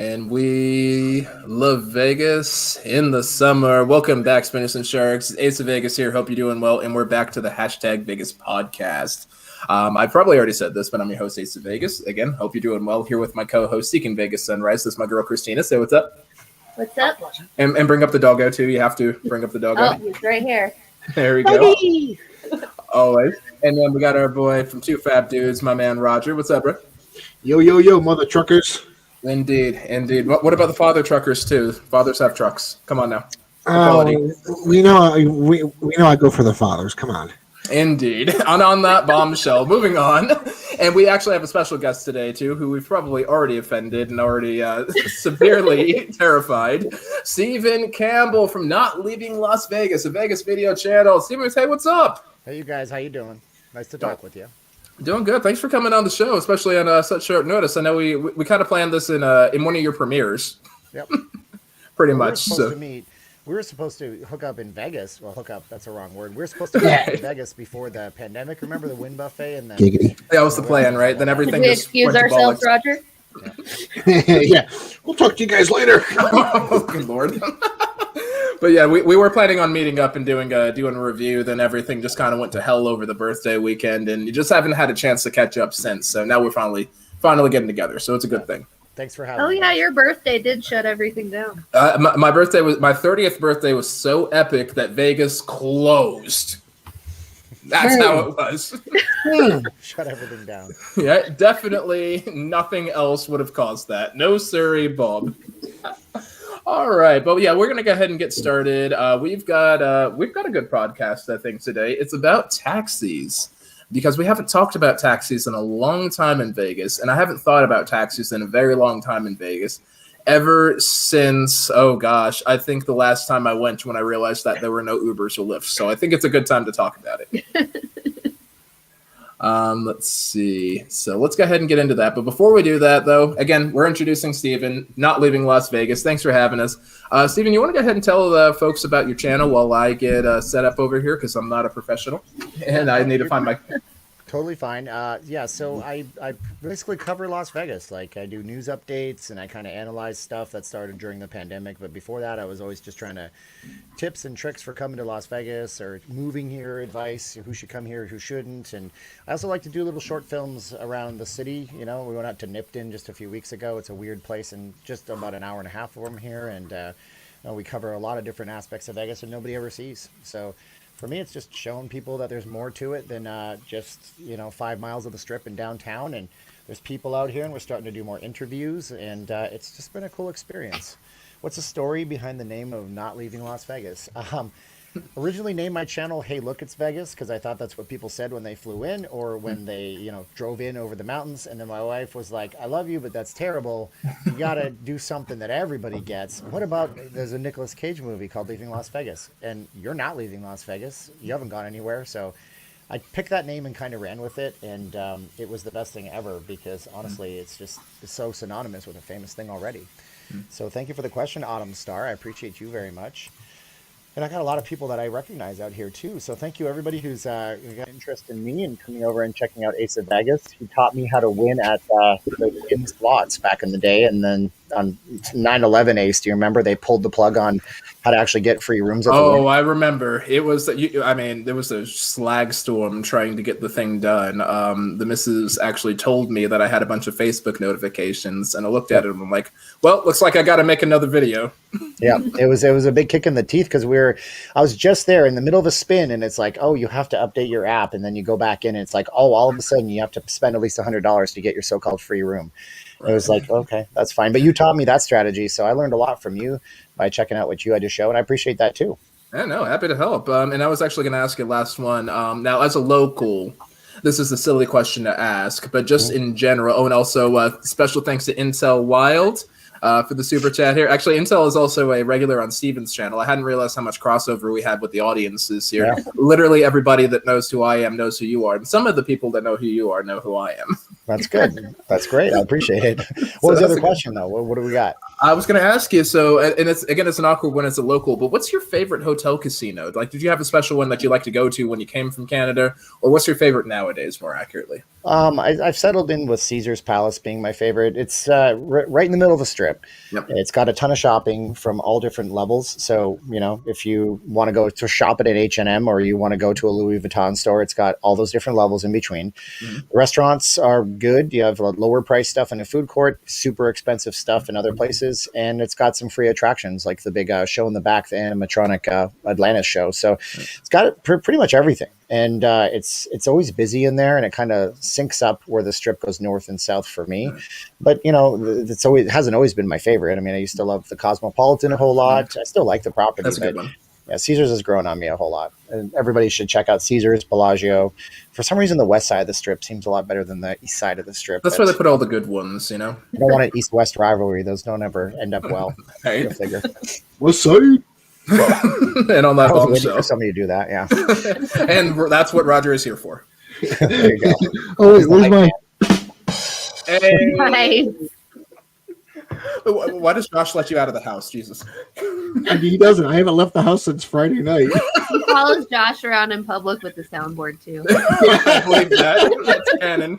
And we love Vegas in the summer. Welcome back, Spinners and Sharks. Ace of Vegas here. Hope you're doing well. And we're back to the hashtag Vegas podcast. I probably already said this, but I'm your host, Ace of Vegas. Again, hope you're doing well. Here with my co-host, Seeking Vegas Sunrise. This is my girl, Christina. Say what's up. What's up? And bring up the doggo, too. You have to bring up the doggo. Oh, he's right here. There we go. Always. And then we got our boy from Two Fab Dudes, my man, Roger. What's up, bro? Yo, mother truckers. Indeed. What about the father truckers too? Fathers have trucks. Come on now. We know I go for the fathers. Come on. Indeed. On that bombshell. Moving on, and we actually have a special guest today too, who we've probably already offended and already severely terrified. Stephen Campbell from Not Leaving Las Vegas, a Vegas video channel. Stephen, hey, what's up? Hey, you guys, how you doing? Nice to talk with you. Doing good. Thanks for coming on the show, especially on such short notice. I know we kind of planned this in one of your premieres. Yep. Pretty much. We were supposed to hook up in Vegas. Well, hook up, that's a wrong word. We were supposed to hook up in Vegas before the pandemic. Remember the Wynn Buffet? And then that was the plan, right? Then everything Did we just excuse ourselves, Roger? Yeah. We'll talk to you guys later. Oh, good Lord. But yeah, we were planning on meeting up and doing a review. Then everything just kind of went to hell over the birthday weekend, and you just haven't had a chance to catch up since. So now we're finally getting together. So it's a good thing. Thanks for having me. Oh yeah, your birthday did shut everything down. My birthday was my 30th birthday was so epic that Vegas closed. That's how it was. Shut everything down. Yeah, definitely nothing else would have caused that. No sirree, Bob. All right, but yeah, we're gonna go ahead and get started. We've got a good podcast, I think, today. It's about taxis because we haven't talked about taxis in a long time in Vegas, and I haven't thought about taxis in a very long time in Vegas. Ever since, oh gosh, I think the last time I went when I realized that there were no Ubers or Lyfts. So I think it's a good time to talk about it. Let's see. So let's go ahead and get into that. But before we do that, though, again, we're introducing Stephen, Not Leaving Las Vegas. Thanks for having us. Stephen, you want to go ahead and tell the folks about your channel while I get set up over here because I'm not a professional and I need to find my... Totally fine. So I basically cover Las Vegas. Like I do news updates and I kind of analyze stuff that started during the pandemic. But before that, I was always just trying to tips and tricks for coming to Las Vegas or moving here, advice, who should come here, who shouldn't. And I also like to do little short films around the city. You know, we went out to Nipton just a few weeks ago. It's a weird place and just about an hour and a half from here. And we cover a lot of different aspects of Vegas that nobody ever sees. So for me, it's just showing people that there's more to it than just 5 miles of the Strip and downtown. And there's people out here, and we're starting to do more interviews, and it's just been a cool experience. What's the story behind the name of Not Leaving Las Vegas? Originally named my channel Hey Look It's Vegas because I thought that's what people said when they flew in or when they drove in over the mountains. And then my wife was like, I love you, but that's terrible. You gotta do something that everybody gets. What about there's a Nicolas Cage movie called Leaving Las Vegas, and you're not leaving Las Vegas, you haven't gone anywhere. So I picked that name and kind of ran with it, and it was the best thing ever because honestly it's so synonymous with a famous thing already. So thank you for the question, Autumn Star. I appreciate you very much. And I got a lot of people that I recognize out here too. So thank you everybody who's got interest in me and coming over and checking out Ace of Vegas. He taught me how to win at the Wynn slots back in the day. And then on 9/11 Ace, do you remember they pulled the plug on how to actually get free rooms at the Wynn? Oh, I remember. It was there was a slag storm trying to get the thing done. The missus actually told me that I had a bunch of Facebook notifications, and I looked at it and I'm like, well, looks like I got to make another video. Yeah, it was a big kick in the teeth because I was just there in the middle of a spin, and it's like, oh, you have to update your app, and then you go back in, and it's like, oh, all of a sudden you have to spend at least $100 to get your so-called free room. Right. It was like, okay, that's fine, but you taught me that strategy, so I learned a lot from you by checking out what you had to show, and I appreciate that too. Yeah, no, happy to help. And I was actually going to ask you last one. Now, as a local, this is a silly question to ask, but just in general. Oh, and also special thanks to Intel Wild for the super chat here. Actually, Intel is also a regular on Steven's channel. I hadn't realized how much crossover we had with the audiences here. Yeah. Literally everybody that knows who I am knows who you are. And some of the people that know who you are know who I am. That's good. That's great. I appreciate it. What was the other question though? What do we got? I was going to ask you. So, and it's an awkward one. It's a local, but what's your favorite hotel casino? Like, did you have a special one that you like to go to when you came from Canada, or what's your favorite nowadays? More accurately, I've settled in with Caesar's Palace being my favorite. It's right in the middle of the strip. Yep. It's got a ton of shopping from all different levels. So, if you want to go to shop at an H&M or you want to go to a Louis Vuitton store, it's got all those different levels in between. Mm-hmm. Restaurants are good. You have lower price stuff in a food court, super expensive stuff in other places. And it's got some free attractions like the big show in the back, the animatronic Atlantis show. So it's got pretty much everything. And it's always busy in there, and it kind of syncs up where the strip goes north and south for me. But it hasn't always been my favorite. I mean, I used to love the Cosmopolitan a whole lot. I still like the property. That's a good one. Yeah, Caesars has grown on me a whole lot, and everybody should check out Caesars, Bellagio. For some reason, the west side of the strip seems a lot better than the east side of the strip. That's where they put all the good ones, I don't want an east-west rivalry; those don't ever end up well. Right. Go figure. West side. And on that bombshell, for somebody to do that, yeah. And that's what Roger is here for. There you go. Oh wait, where's my? Hey. Nice. Why does Josh let you out of the house? Jesus. He doesn't. I haven't left the house since Friday night. He follows Josh around in public with the soundboard too. I believe that. That's canon.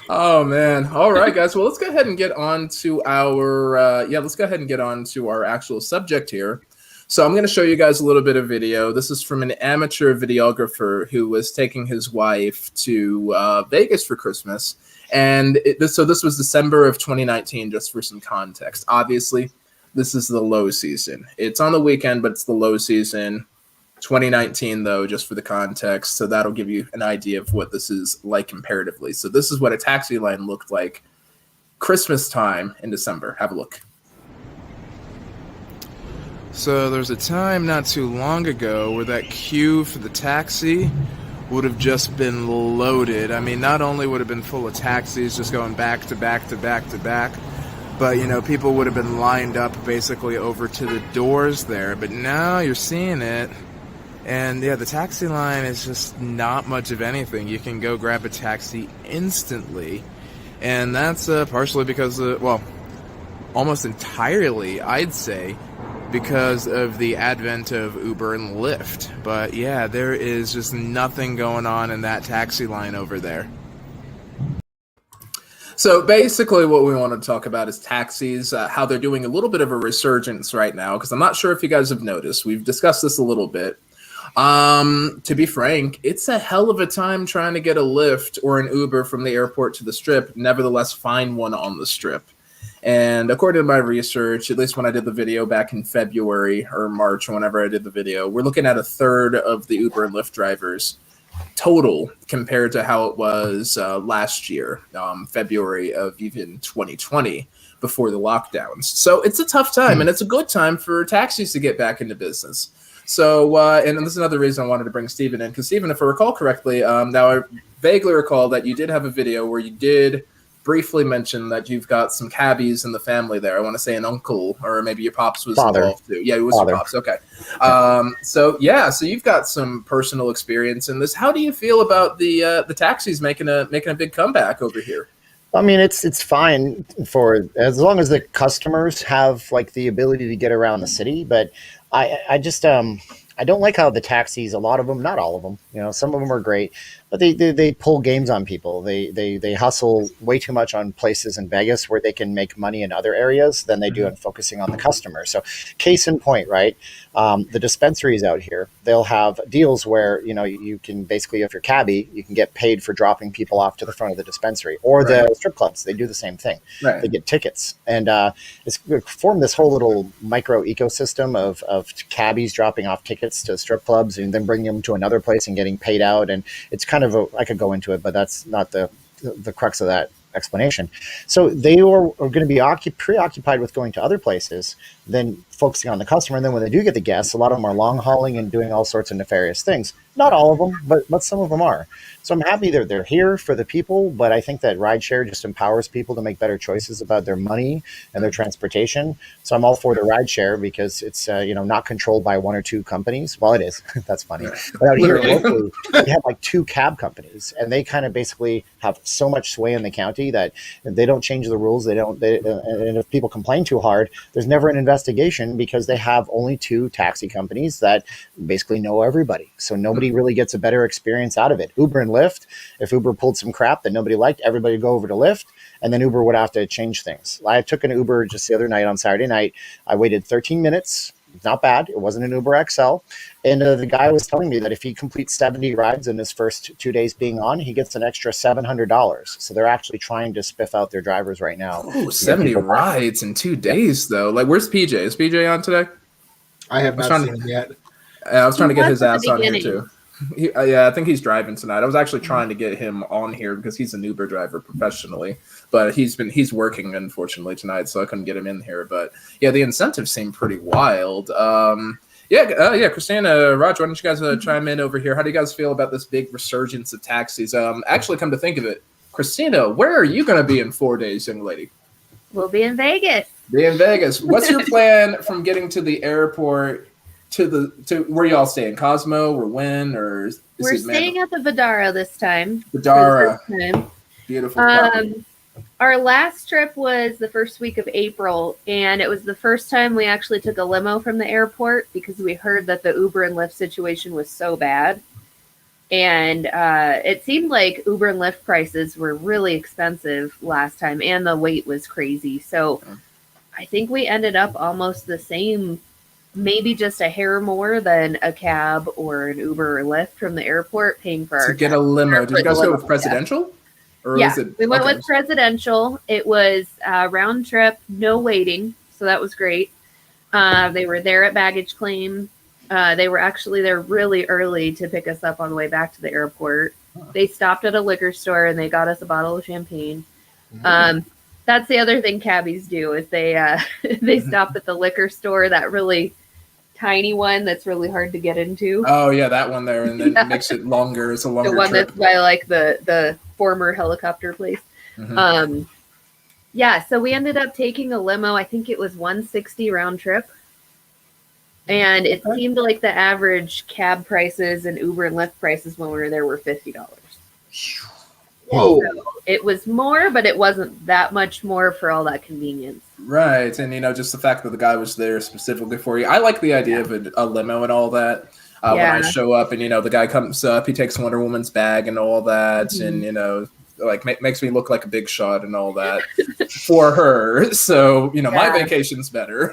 Oh man! All right, guys. Well, let's go ahead and get on to our let's go ahead and get on to our actual subject here. So I'm going to show you guys a little bit of video. This is from an amateur videographer who was taking his wife to Vegas for Christmas, and this was December of 2019. Just for some context, obviously, this is the low season. It's on the weekend, but it's the low season. 2019, though, just for the context. So that'll give you an idea of what this is like comparatively. So this is what a taxi line looked like Christmas time in December. Have a look. So there's a time not too long ago where that queue for the taxi would have just been loaded. I mean, not only would have been full of taxis just going back to back to back to back, but, people would have been lined up basically over to the doors there. But now you're seeing it. And yeah, the taxi line is just not much of anything. You can go grab a taxi instantly. And that's partially because, almost entirely, I'd say, because of the advent of Uber and Lyft. But yeah, there is just nothing going on in that taxi line over there. So basically what we want to talk about is taxis, how they're doing a little bit of a resurgence right now, because I'm not sure if you guys have noticed. We've discussed this a little bit. To be frank, it's a hell of a time trying to get a Lyft or an Uber from the airport to the strip, nevertheless find one on the strip. And according to my research, at least when I did the video back in February or March, or whenever I did the video, we're looking at a third of the Uber and Lyft drivers total compared to how it was last year, February of even 2020, before the lockdowns. So it's a tough time, and it's a good time for taxis to get back into business. So, and this is another reason I wanted to bring Steven in, because Steven, if I recall correctly, now I vaguely recall that you did have a video where you did briefly mention that you've got some cabbies in the family there. I want to say an uncle, or maybe your pops was involved too. Yeah, it was your pops. Okay. So you've got some personal experience in this. How do you feel about the taxis making a big comeback over here? I mean, it's fine for as long as the customers have like the ability to get around the city, but I just I don't like how the taxis, a lot of them, not all of them, some of them are great, but they pull games on people. They hustle way too much on places in Vegas where they can make money in other areas than they do in focusing on the customer. So case in point, right? The dispensaries out here, they'll have deals where, you can basically, if you're cabbie, you can get paid for dropping people off to the front of the dispensary, or the strip clubs. They do the same thing. Right. They get tickets, and it's formed this whole little micro ecosystem of cabbies dropping off tickets to strip clubs and then bringing them to another place and getting paid out. And it's kind of I could go into it, but that's not the crux of that explanation. So they are going to be preoccupied with going to other places than focusing on the customer. And then when they do get the guests, a lot of them are long hauling and doing all sorts of nefarious things. Not all of them, but some of them are. So I'm happy they're here for the people, but I think that rideshare just empowers people to make better choices about their money and their transportation. So I'm all for the rideshare because it's not controlled by one or two companies. Well, it is. That's funny. But out here locally, we have like 2 cab companies, and they kind of basically have so much sway in the county that they don't change the rules. And if people complain too hard, there's never an investigation because they have only 2 taxi companies that basically know everybody. So nobody really gets a better experience out of it. Uber and Lyft, if Uber pulled some crap that nobody liked, everybody would go over to Lyft, and then Uber would have to change things. I took an Uber just the other night on Saturday night. I waited 13 minutes. Not bad. It wasn't an Uber XL. And the guy was telling me that if he completes 70 rides in his first 2 days being on, he gets an extra $700. So they're actually trying to spiff out their drivers right now. Oh, 70 rides in 2 days, though. Like, where's PJ? Is PJ on today? I have not seen him yet. I was trying to get his ass on here, beginning. too. I think he's driving tonight. I was actually trying to get him on here because he's an Uber driver professionally, but he's working unfortunately tonight, so I couldn't get him in here. But yeah, the incentives seem pretty wild. Christina, Roger, why don't you guys chime in over here? How do you guys feel about this big resurgence of taxis? Actually, come to think of it, Christina, where are you going to be in 4 days, young lady? We'll be in Vegas. Be in Vegas. What's your plan from getting to the airport to where y'all staying? Cosmo or when or We're staying at the Vidara this time. Vidara. For the first time. Beautiful. Our last trip was the first week of April, and it was the first time we actually took a limo from the airport because we heard that the Uber and Lyft situation was so bad. And it seemed like Uber and Lyft prices were really expensive last time, and the wait was crazy. So I think we ended up almost the same, maybe just a hair more than a cab or an Uber or Lyft from the airport paying for our to get a limo. Did you guys go with Presidential? Or yeah, was it, we went with Presidential. It was round trip, no waiting, so that was great. They were there at baggage claim. They were actually there really early to pick us up on the way back to the airport. They stopped at a liquor store and they got us a bottle of champagne. That's the other thing cabbies do is they stop at the liquor store, that really tiny one that's really hard to get into. Oh yeah, that one there, and then it makes it longer. It's a longer the one trip. That's by like the former helicopter place. So we ended up taking a limo. I think it was $160 round trip. And it seemed like the average cab prices and Uber and Lyft prices when we were there were $50. Whoa. So it was more, but it wasn't that much more for all that convenience. Right. And, just the fact that the guy was there specifically for you. I like the idea of a limo and all that. When I show up and, the guy comes up, he takes Wonder Woman's bag and all that. And, makes me look like a big shot and all that for her. So, my vacation's better.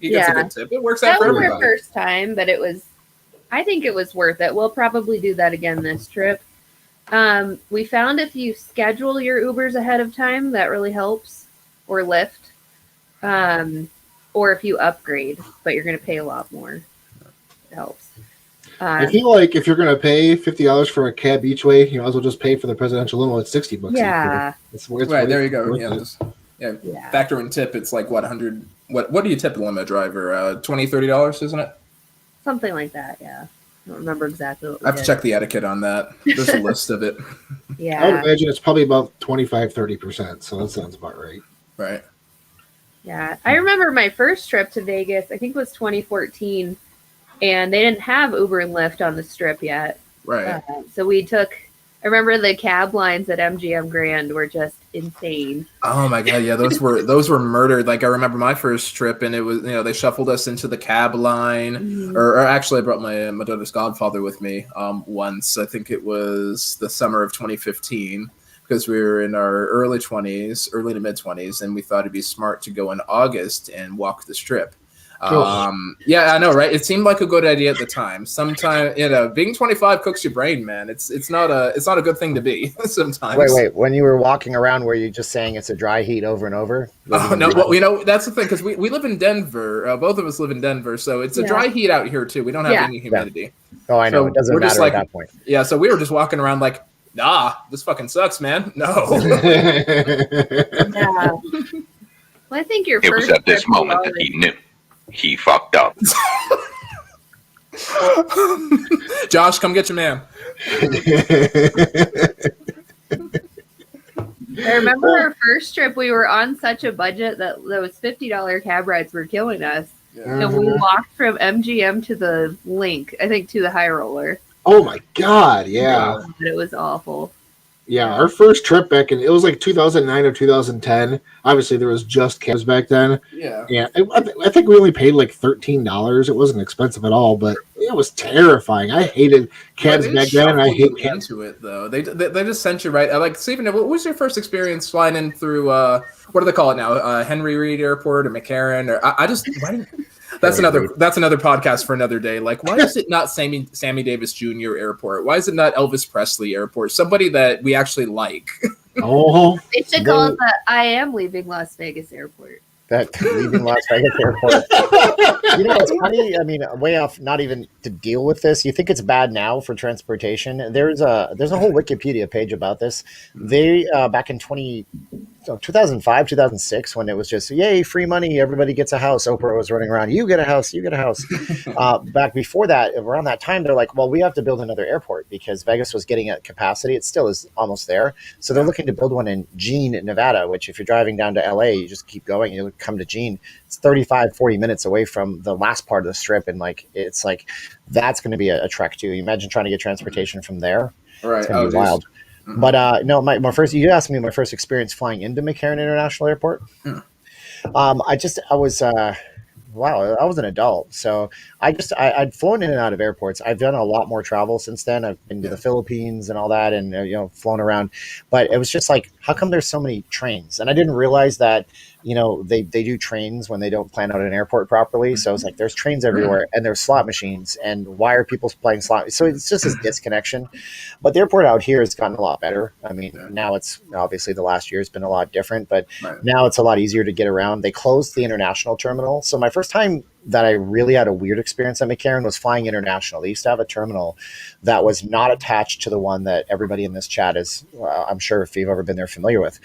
He gets a good tip. It works out for everybody. That was our first time, but I think it was worth it. We'll probably do that again this trip. We found if you schedule your Ubers ahead of time, that really helps, or Lyft, or if you upgrade, but you're going to pay a lot more. It helps. I feel like if you're going to pay $50 for a cab each way, you might as well just pay for the presidential limo at $60. Yeah. It's right, there you go. Yeah, factor in tip, it's like, what, 100? What do you tip a limo driver? $20, $30, isn't it? Something like that, yeah. I don't remember exactly what we I have to check the etiquette on that. There's a list of it. Yeah. I would imagine it's probably about 25-30%, so that sounds about right. Right. Yeah. I remember my first trip to Vegas, I think it was 2014, and they didn't have Uber and Lyft on the strip yet. Right. So I remember the cab lines at MGM Grand were just insane. Oh my God. Yeah. Those were murdered. Like I remember my first trip and it was, they shuffled us into the cab line or actually I brought my daughter's godfather with me once. I think it was the summer of 2015 because we were in our early to mid 20s and we thought it'd be smart to go in August and walk the strip. Yeah, I know, right? It seemed like a good idea at the time. Sometimes, being 25 cooks your brain, man. It's not a good thing to be sometimes. Wait. When you were walking around, were you just saying it's a dry heat over and over? Oh no, well, that's the thing because we live in Denver. Both of us live in Denver, so it's a dry heat out here too. We don't have any humidity. Oh, I know. So it doesn't matter at that point. Yeah, so we were just walking around like, nah, this fucking sucks, man. No. Yeah. Well, I think your It first was at this trip, you moment that always- he knew he fucked up. Josh, come get your man. I remember our first trip, we were on such a budget that those $50 cab rides were killing us. And we walked from MGM to the Link, I think to the High Roller. Oh my God, yeah. It was awful. Yeah, our first trip back in, it was like 2009 or 2010. Obviously, there was just cabs back then. Yeah. Yeah, I think we only paid like $13. It wasn't expensive at all, but it was terrifying. I hated cabs They back then. I shuffle hate you cabs. into it though. They just sent you right. Like Stephen, what was your first experience flying in through what do they call it now? Henry Reid Airport or McCarran or that's another podcast for another day. Like, why is it not Sammy Davis Jr. Airport? Why is it not Elvis Presley Airport? Somebody that we actually like. Oh, They should call it the I Am Leaving Las Vegas Airport. That leaving Las Vegas airport. You know, it's funny. I mean, way off, not even to deal with this. You think it's bad now for transportation. There's a whole Wikipedia page about this. They back in 2005, 2006, when it was just, yay, free money, everybody gets a house. Oprah was running around, you get a house, you get a house. Back before that, around that time, they're like, well, we have to build another airport because Vegas was getting at capacity. It still is almost there. So they're looking to build one in Jean, Nevada, which if you're driving down to LA, you just keep going, you come to Jean. It's 35, 40 minutes away from the last part of the strip. And it's like, that's going to be a trek too. You imagine trying to get transportation from there. Right. It's going to be wild. But no, my first. You asked me my first experience flying into McCarran International Airport. I was I was an adult, so I'd flown in and out of airports. I've done a lot more travel since then. I've been to the Philippines and all that, and flown around. But it was just like, how come there's so many trains? And I didn't realize that they do trains when they don't plan out an airport properly. So it's like there's trains everywhere and there's slot machines, and why are people playing slot? So it's just this disconnection. But the airport out here has gotten a lot better. I mean, now it's obviously the last year has been a lot different, but now it's a lot easier to get around. They closed the international terminal. So my first time that I really had a weird experience at McCarran was flying international. They used to have a terminal that was not attached to the one that everybody in this chat is, I'm sure if you've ever been there, familiar with.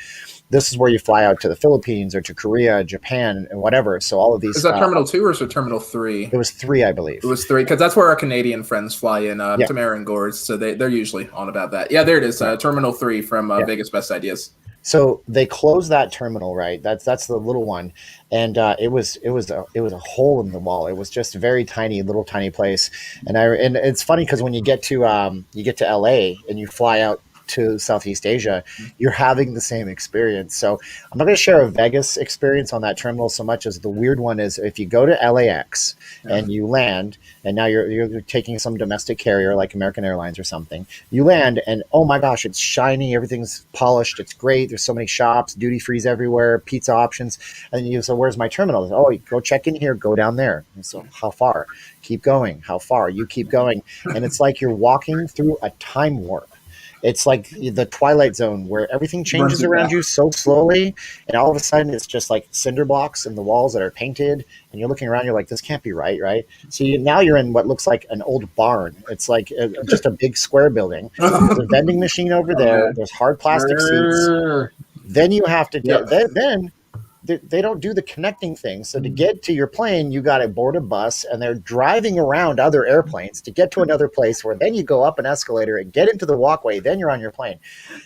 This is where you fly out to the Philippines or to Korea, Japan, and whatever. So all of these. Is that Terminal 2 or is it Terminal 3? It was 3, I believe. It was 3 because that's where our Canadian friends fly in, Tamara and Gores. So they're usually on about that. Yeah, there it is. Terminal 3 from Vegas Best Ideas. So they closed that terminal, right? That's the little one, and it was a hole in the wall. It was just a very little tiny place, and it's funny because when you get to LA and you fly out to Southeast Asia, you're having the same experience. So I'm not going to share a Vegas experience on that terminal so much as the weird one is if you go to LAX and you land, and now you're taking some domestic carrier like American Airlines or something. You land and oh my gosh, it's shiny, everything's polished, it's great. There's so many shops, duty frees everywhere, pizza options, and you say, "Where's my terminal?" Oh, you go check in here, go down there. And so how far? Keep going. How far? You keep going, and it's like you're walking through a time warp. It's like the Twilight Zone where everything changes around you so slowly, and all of a sudden it's just like cinder blocks in the walls that are painted, and you're looking around, you're like, this can't be right? So now you're in what looks like an old barn. It's like just a big square building. There's a vending machine over there. There's hard plastic seats. Then you have to get then they don't do the connecting thing. So to get to your plane, you got to board a bus, and they're driving around other airplanes to get to another place where then you go up an escalator and get into the walkway. Then you're on your plane.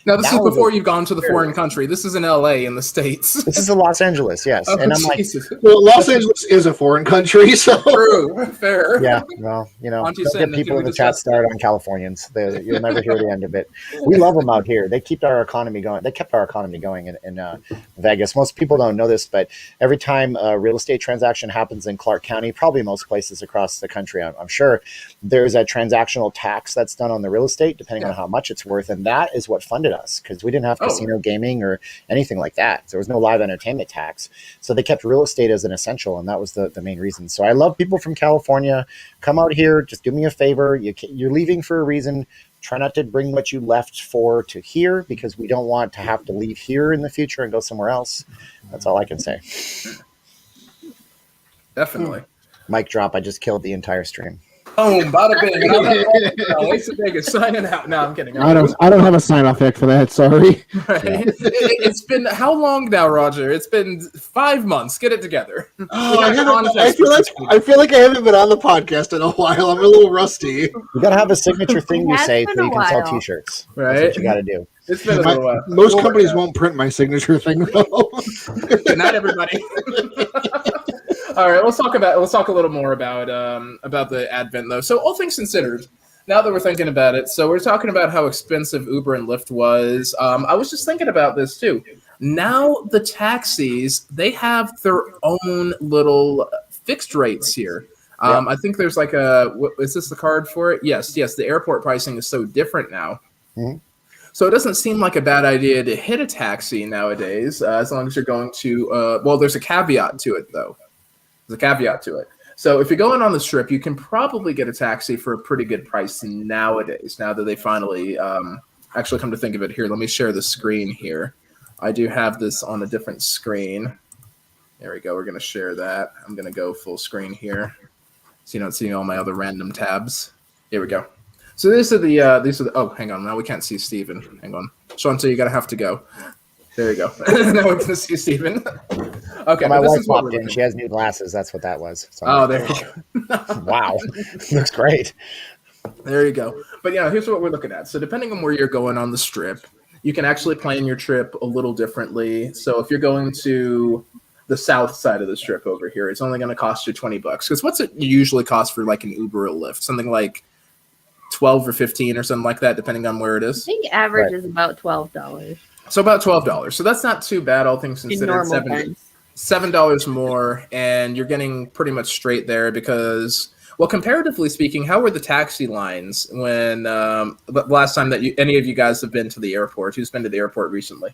Now, this is before you've gone to the foreign country. This is in LA in the States. This is in Los Angeles, yes. Oh, and I'm Jesus. like, well, Los Angeles is a foreign country, so True, fair. yeah, well, don't get people in the chat started on Californians. You'll never hear the end of it. We love them out here. They keep our economy going. They kept our economy going in Vegas. Most people don't know this, but every time a real estate transaction happens in Clark County, probably most places across the country, I'm sure, there's a transactional tax that's done on the real estate, depending on how much it's worth. And that is what funded us, because we didn't have casino gaming or anything like that. There was no live entertainment tax. So they kept real estate as an essential, and that was the main reason. So I love people from California. Come out here. Just do me a favor. You're leaving for a reason. Try not to bring what you left for to here, because we don't want to have to leave here in the future and go somewhere else. That's all I can say. Definitely. Mic drop. I just killed the entire stream. Boom, bada bing. And I'm like, Ace of Vegas signing out. No, I'm kidding. I don't have a sign off act for that. Sorry. Right? It's been how long now, Roger? It's been 5 months. Get it together. Oh, I feel like I haven't been on the podcast in a while. I'm a little rusty. You gotta have a signature thing you It has say been so you a can sell while. T-shirts. Right? That's what you gotta do. It's been a little while. Most companies won't print my signature thing though. Not everybody. All right, let's talk a little more about the Advent though. So all things considered, now that we're thinking about it, so we're talking about how expensive Uber and Lyft was. I was just thinking about this too. Now the taxis, they have their own little fixed rates here. I think there's like is this the card for it? Yes. The airport pricing is so different now. Mm-hmm. So it doesn't seem like a bad idea to hit a taxi nowadays, as long as you're going to, there's a caveat to it though. There's a caveat to it. So if you're going on the Strip, you can probably get a taxi for a pretty good price nowadays, now that they finally actually come to think of it. Here, let me share the screen here. I do have this on a different screen. There we go. We're going to share that. I'm going to go full screen here so you don't see all my other random tabs. Here we go. So these are the oh, hang on. Now we can't see Steven. Hang on. Sean, so you're going to have to go. There you go. Now we can see Steven. Okay. My wife popped in. She has new glasses. That's what that was. So there you go. Wow. Looks great. There you go. But yeah, here's what we're looking at. So depending on where you're going on the Strip, you can actually plan your trip a little differently. So if you're going to the south side of the Strip over here, it's only going to cost you $20. Because what's it usually cost for like an Uber or Lyft? Something like 12 or 15 or something like that, depending on where it is. I think average is about $12. So about $12. So that's not too bad, all things considered. $7 more, and you're getting pretty much straight there because, well, comparatively speaking, how were the taxi lines when the last time that any of you guys have been to the airport? Who's been to the airport recently?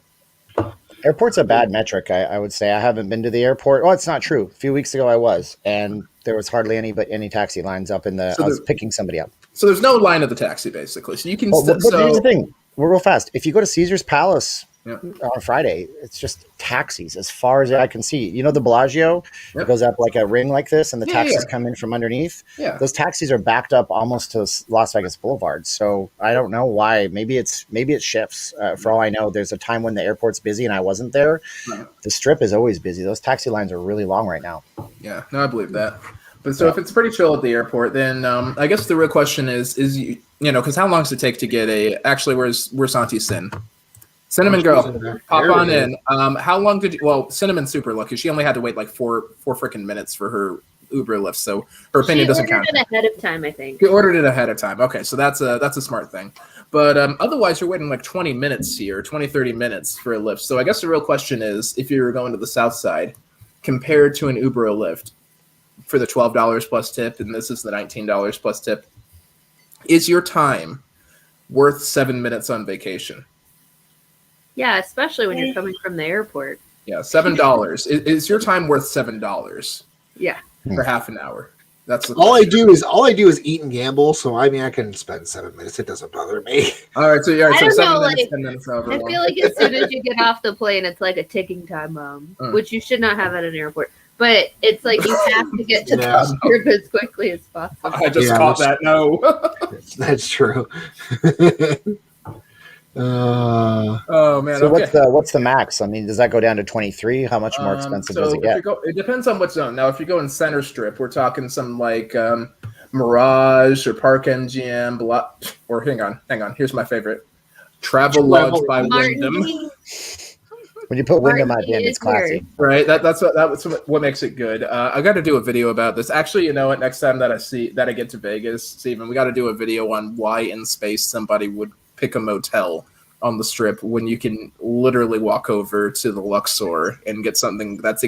Airport's a bad metric, I would say. I haven't been to the airport. Well, it's not true. A few weeks ago I was, and there was hardly any taxi lines up in the. I was picking somebody up. So there's no line at the taxi, basically. So you can. But here's the thing. Real fast. If you go to Caesar's Palace on Friday, it's just taxis as far as I can see. You know the Bellagio? It goes up like a ring like this, and the taxis come in from underneath. Yeah. Those taxis are backed up almost to Las Vegas Boulevard. So I don't know why. Maybe it shifts. For all I know, there's a time when the airport's busy and I wasn't there. Right. The Strip is always busy. Those taxi lines are really long right now. Yeah, no, I believe that. But so if it's pretty chill at the airport, then I guess the real question is because how long does it take to get actually, where's Santi Sin? Cinnamon girl, pop on in. How long did you, well, Cinnamon's super lucky. She only had to wait like four freaking minutes for her Uber Lyft, so her opinion doesn't count. She ordered it ahead of time, I think. She ordered it ahead of time. Okay, so that's a smart thing. But otherwise, you're waiting like 20 minutes here, 20, 30 minutes for a Lyft. So I guess the real question is, if you're going to the south side, compared to an Uber or Lyft, for the $12 plus tip, and this is the $19 plus tip, is your time worth 7 minutes on vacation? Yeah, especially when you're coming from the airport. Yeah, $7. Is your time worth $7? Yeah, for half an hour. That's all I do is eat and gamble. So I mean, I can spend 7 minutes. It doesn't bother me. All right, so 7 minutes, 10 minutes. I feel like as soon as you get off the plane, it's like a ticking time bomb, which you should not have at an airport. But it's like you have to get to the Strip as quickly as possible. I just caught that. No, that's true. Oh man! So what's the max? I mean, does that go down to 23? How much more expensive does it get? It depends on what zone. Now, if you go in Center Strip, we're talking some like Mirage or Park MGM, or hang on. Here's my favorite: Travel Lodge by Wyndham. When you put Wyndham at the end, it's classy. Right. That's what makes it good. I got to do a video about this. Actually, you know what? Next time that I get to Vegas, Steven, we got to do a video on why in space somebody would pick a motel on the Strip when you can literally walk over to the Luxor and get something that's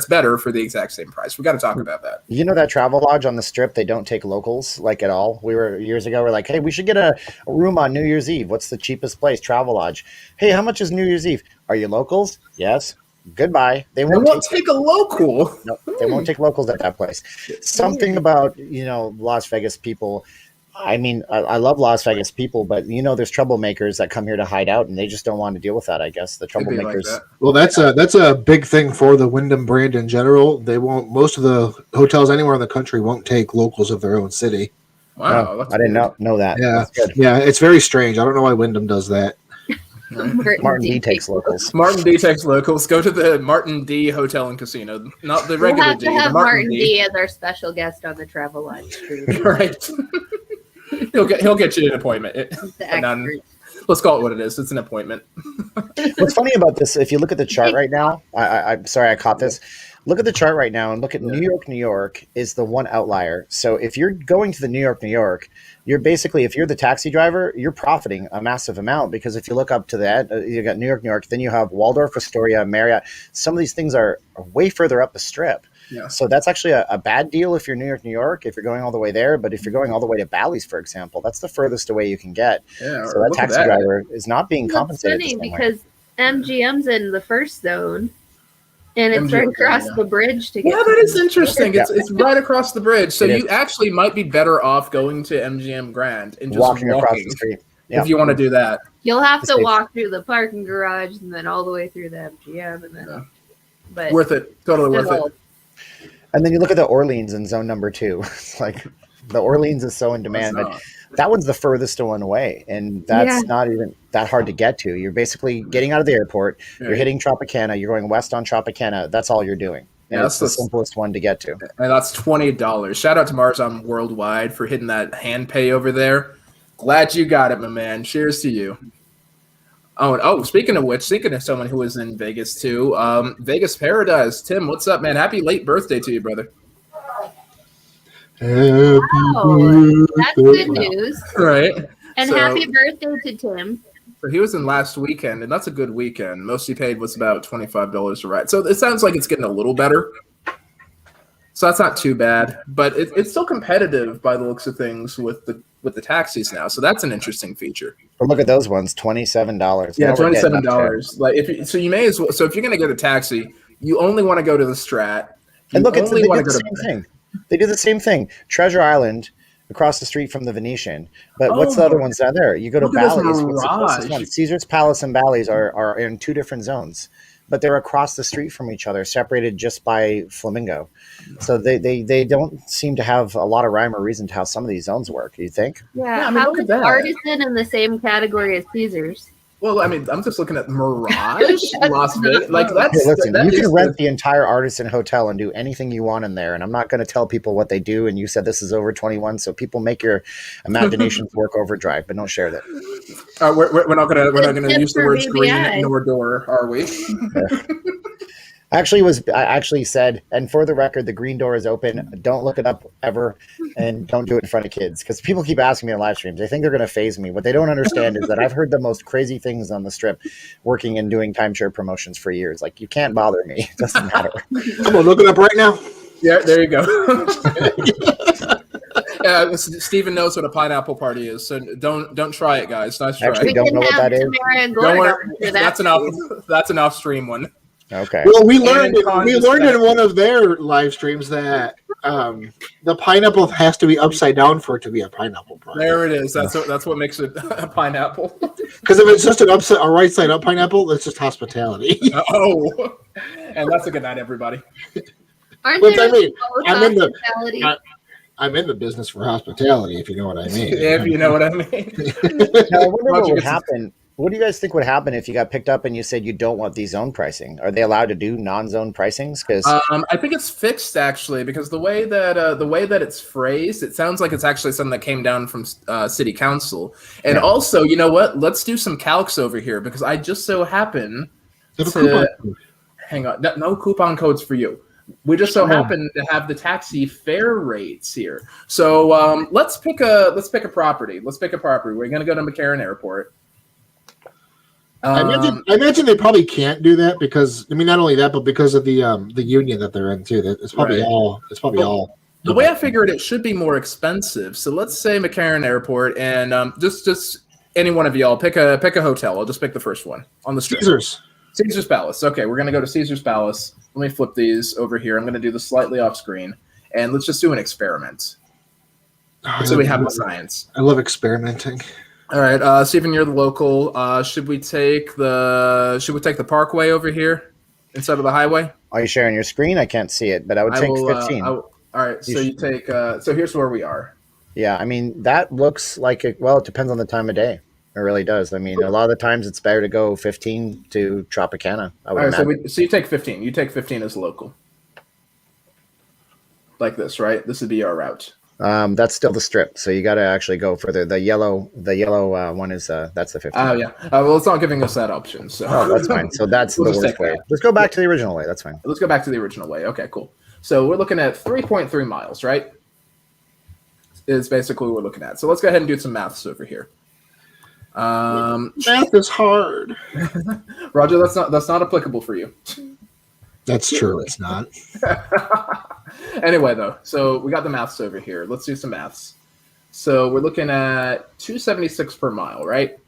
better for the exact same price. We got to talk about that. You know that Travel Lodge on the Strip, they don't take locals like at all. Years ago, we're like, hey, we should get a room on New Year's Eve. What's the cheapest place? Travel Lodge. Hey, how much is New Year's Eve? Are you locals? Yes. Goodbye. They won't take a local. No, they won't take locals at that place. Something about, Las Vegas people. I mean, I love Las Vegas people, but there's troublemakers that come here to hide out, and they just don't want to deal with that. I guess the troublemakers. Like well, that's a big thing for the Wyndham brand in general. They won't. Most of the hotels anywhere in the country won't take locals of their own city. Wow, No, that's I didn't weird. know that. Yeah, That's good. yeah, it's very strange. I don't know why Wyndham does that. Martin D takes locals. Martin D takes locals. Go to the Martin D Hotel and Casino, not the We'll regular have D, to the have Martin Martin D. D as our special guest on the Travel Live stream. Right. he'll get you an appointment. He's the expert. Let's call it what it is. It's an appointment. What's funny about this, if you look at the chart right now, I'm sorry I caught this. Look at the chart right now and look at New York. New York is the one outlier. So if you're going to the New York, you're basically, if you're the taxi driver, you're profiting a massive amount, because if you look up to that, you got New York, then you have Waldorf Astoria, Marriott. Some of these things are way further up the strip. Yeah. So that's actually a bad deal if you're New York, if you're going all the way there. But if you're going all the way to Bally's, for example, that's the furthest away you can get. Yeah, so that taxi driver is not being That's compensated. funny the same way. because MGM's in the first zone, and it's right MGM, across yeah. the bridge to get. Yeah, that is interesting. It's right across the bridge. So It you actually might be better off going to MGM Grand and just walking across the street. Yeah. if you want to do that. You'll have to Safe. walk through the parking garage and then all the way through the MGM, and then. Yeah. But Worth it. Totally worth still, it. And then you look at the Orleans in zone number 2. It's like the Orleans is so in demand, but that one's the furthest one away, and that's not even that hard to get to. You're basically getting out of the airport, you're hitting Tropicana, you're going west on Tropicana. That's all you're doing. And it's the simplest one to get to. And that's $20. Shout out to Marzon Worldwide for hitting that hand pay over there. Glad you got it, my man. Cheers to you. Oh, speaking of which, speaking of someone who was in Vegas too, Vegas Paradise. Tim, what's up, man? Happy late birthday to you, brother. wow, that's good news. Right. And So- happy birthday to Tim. So he was in last weekend, and that's a good weekend. Most he paid was about $25 to ride. So it sounds like it's getting a little better. So that's not too bad, but it's still competitive by the looks of things with the taxis now. So that's an interesting feature. But look at those ones, $27. Yeah, Now we're getting up $27. Like you may as well. So if you're going to get a taxi, you only want to go to the Strat. And look, they do wanna the same thing. They do the same thing. Treasure Island, across the street from the Venetian. But what's the other ones down there? You go to Look at this Bally's. What's the closest mirage. one? Caesar's Palace and Bally's are in 2 different zones, but they're across the street from each other, separated just by Flamingo. So they don't seem to have a lot of rhyme or reason to how some of these zones work. You think? Yeah, I mean, how look at is that. Artisan in the same category as Caesars? Well, I mean, I'm just looking at Mirage, Las Vegas. Like Hey, that's listen, that you is can rent the entire Artisan Hotel and do anything you want in there, and I'm not going to tell people what they do. And you said this is over 21, so people make your imaginations work overdrive, but don't share that. We're not gonna use the for word screen BBI. nor door, are we? I actually said, and for the record, the green door is open. Don't look it up ever, and don't do it in front of kids, because people keep asking me in live streams. They think they're going to phase me. What they don't understand is that I've heard the most crazy things on the strip, working and doing timeshare promotions for years. Like, you can't bother me. It doesn't matter. I'm gonna look it up right now. Yeah, there you go. Yeah, Steven knows what a pineapple party is, so don't try it, guys. Nice try. Actually, We don't can know what have that is. Tamara and Don't Gordon worry, on for that. that's an off stream one. Okay. Well, we And learned in in one of their live streams that the pineapple has to be upside down for it to be a pineapple party. There it is. That's what makes it a pineapple. Because if it's just a right side up pineapple, that's just hospitality. Oh, and that's a good night, everybody. Aren't But there I mean, both I'm in the- hospitality? I'm in the business for hospitality, if you know what I mean. If you know what I mean. Now, I wonder Why don't what you would get some- happen. What do you guys think would happen if you got picked up and you said you don't want these zone pricing? Are they allowed to do non-zone pricings? Because I think it's fixed actually, because the way that it's phrased, it sounds like it's actually something that came down from city council. And also, you know what? Let's do some calcs over here, because I just so happen to hang on. No coupon codes for you. We just so happen to have the taxi fare rates here. So let's pick a property. Let's pick a property. We're gonna go to McCarran Airport. I imagine they probably can't do that because not only that, but because of the union that they're in too. It's probably all. The way I figured it should be more expensive. So let's say McCarran Airport, and just any one of y'all pick a hotel. I'll just pick the first one on the strip. Caesar's Palace. Okay, we're gonna go to Caesar's Palace. Let me flip these over here. I'm gonna do this slightly off screen, and let's just do an experiment. So we have the science. I love experimenting. All right, Stephen, you're the local. Should we take the Parkway over here instead of the highway? are you sharing your screen? I can't see it, but I would take 15. All right, so you take. So here's where we are. Yeah, I mean that looks like it. Well, it depends on the time of day. It really does. I mean, a lot of the times it's better to go 15 to Tropicana. I All would right, so imagine. so you take 15. You take 15 as local, like this, right? This would be our route. That's still the strip, so you got to actually go for the yellow. The yellow one is that's the 15. Oh yeah. Well, it's not giving us that option, so Oh, that's fine. So that's We'll the just worst take way. that. Let's go back to the original way. That's fine. let's go back to the original way. Okay, cool. So we're looking at 3.3 miles, right? Is basically what we're looking at. So let's go ahead and do some maths over here. Math is hard. Roger, that's not applicable for you. That's true. It's not. Anyway, though, so we got the maths over here. Let's do some maths. So we're looking at 276 per mile, right?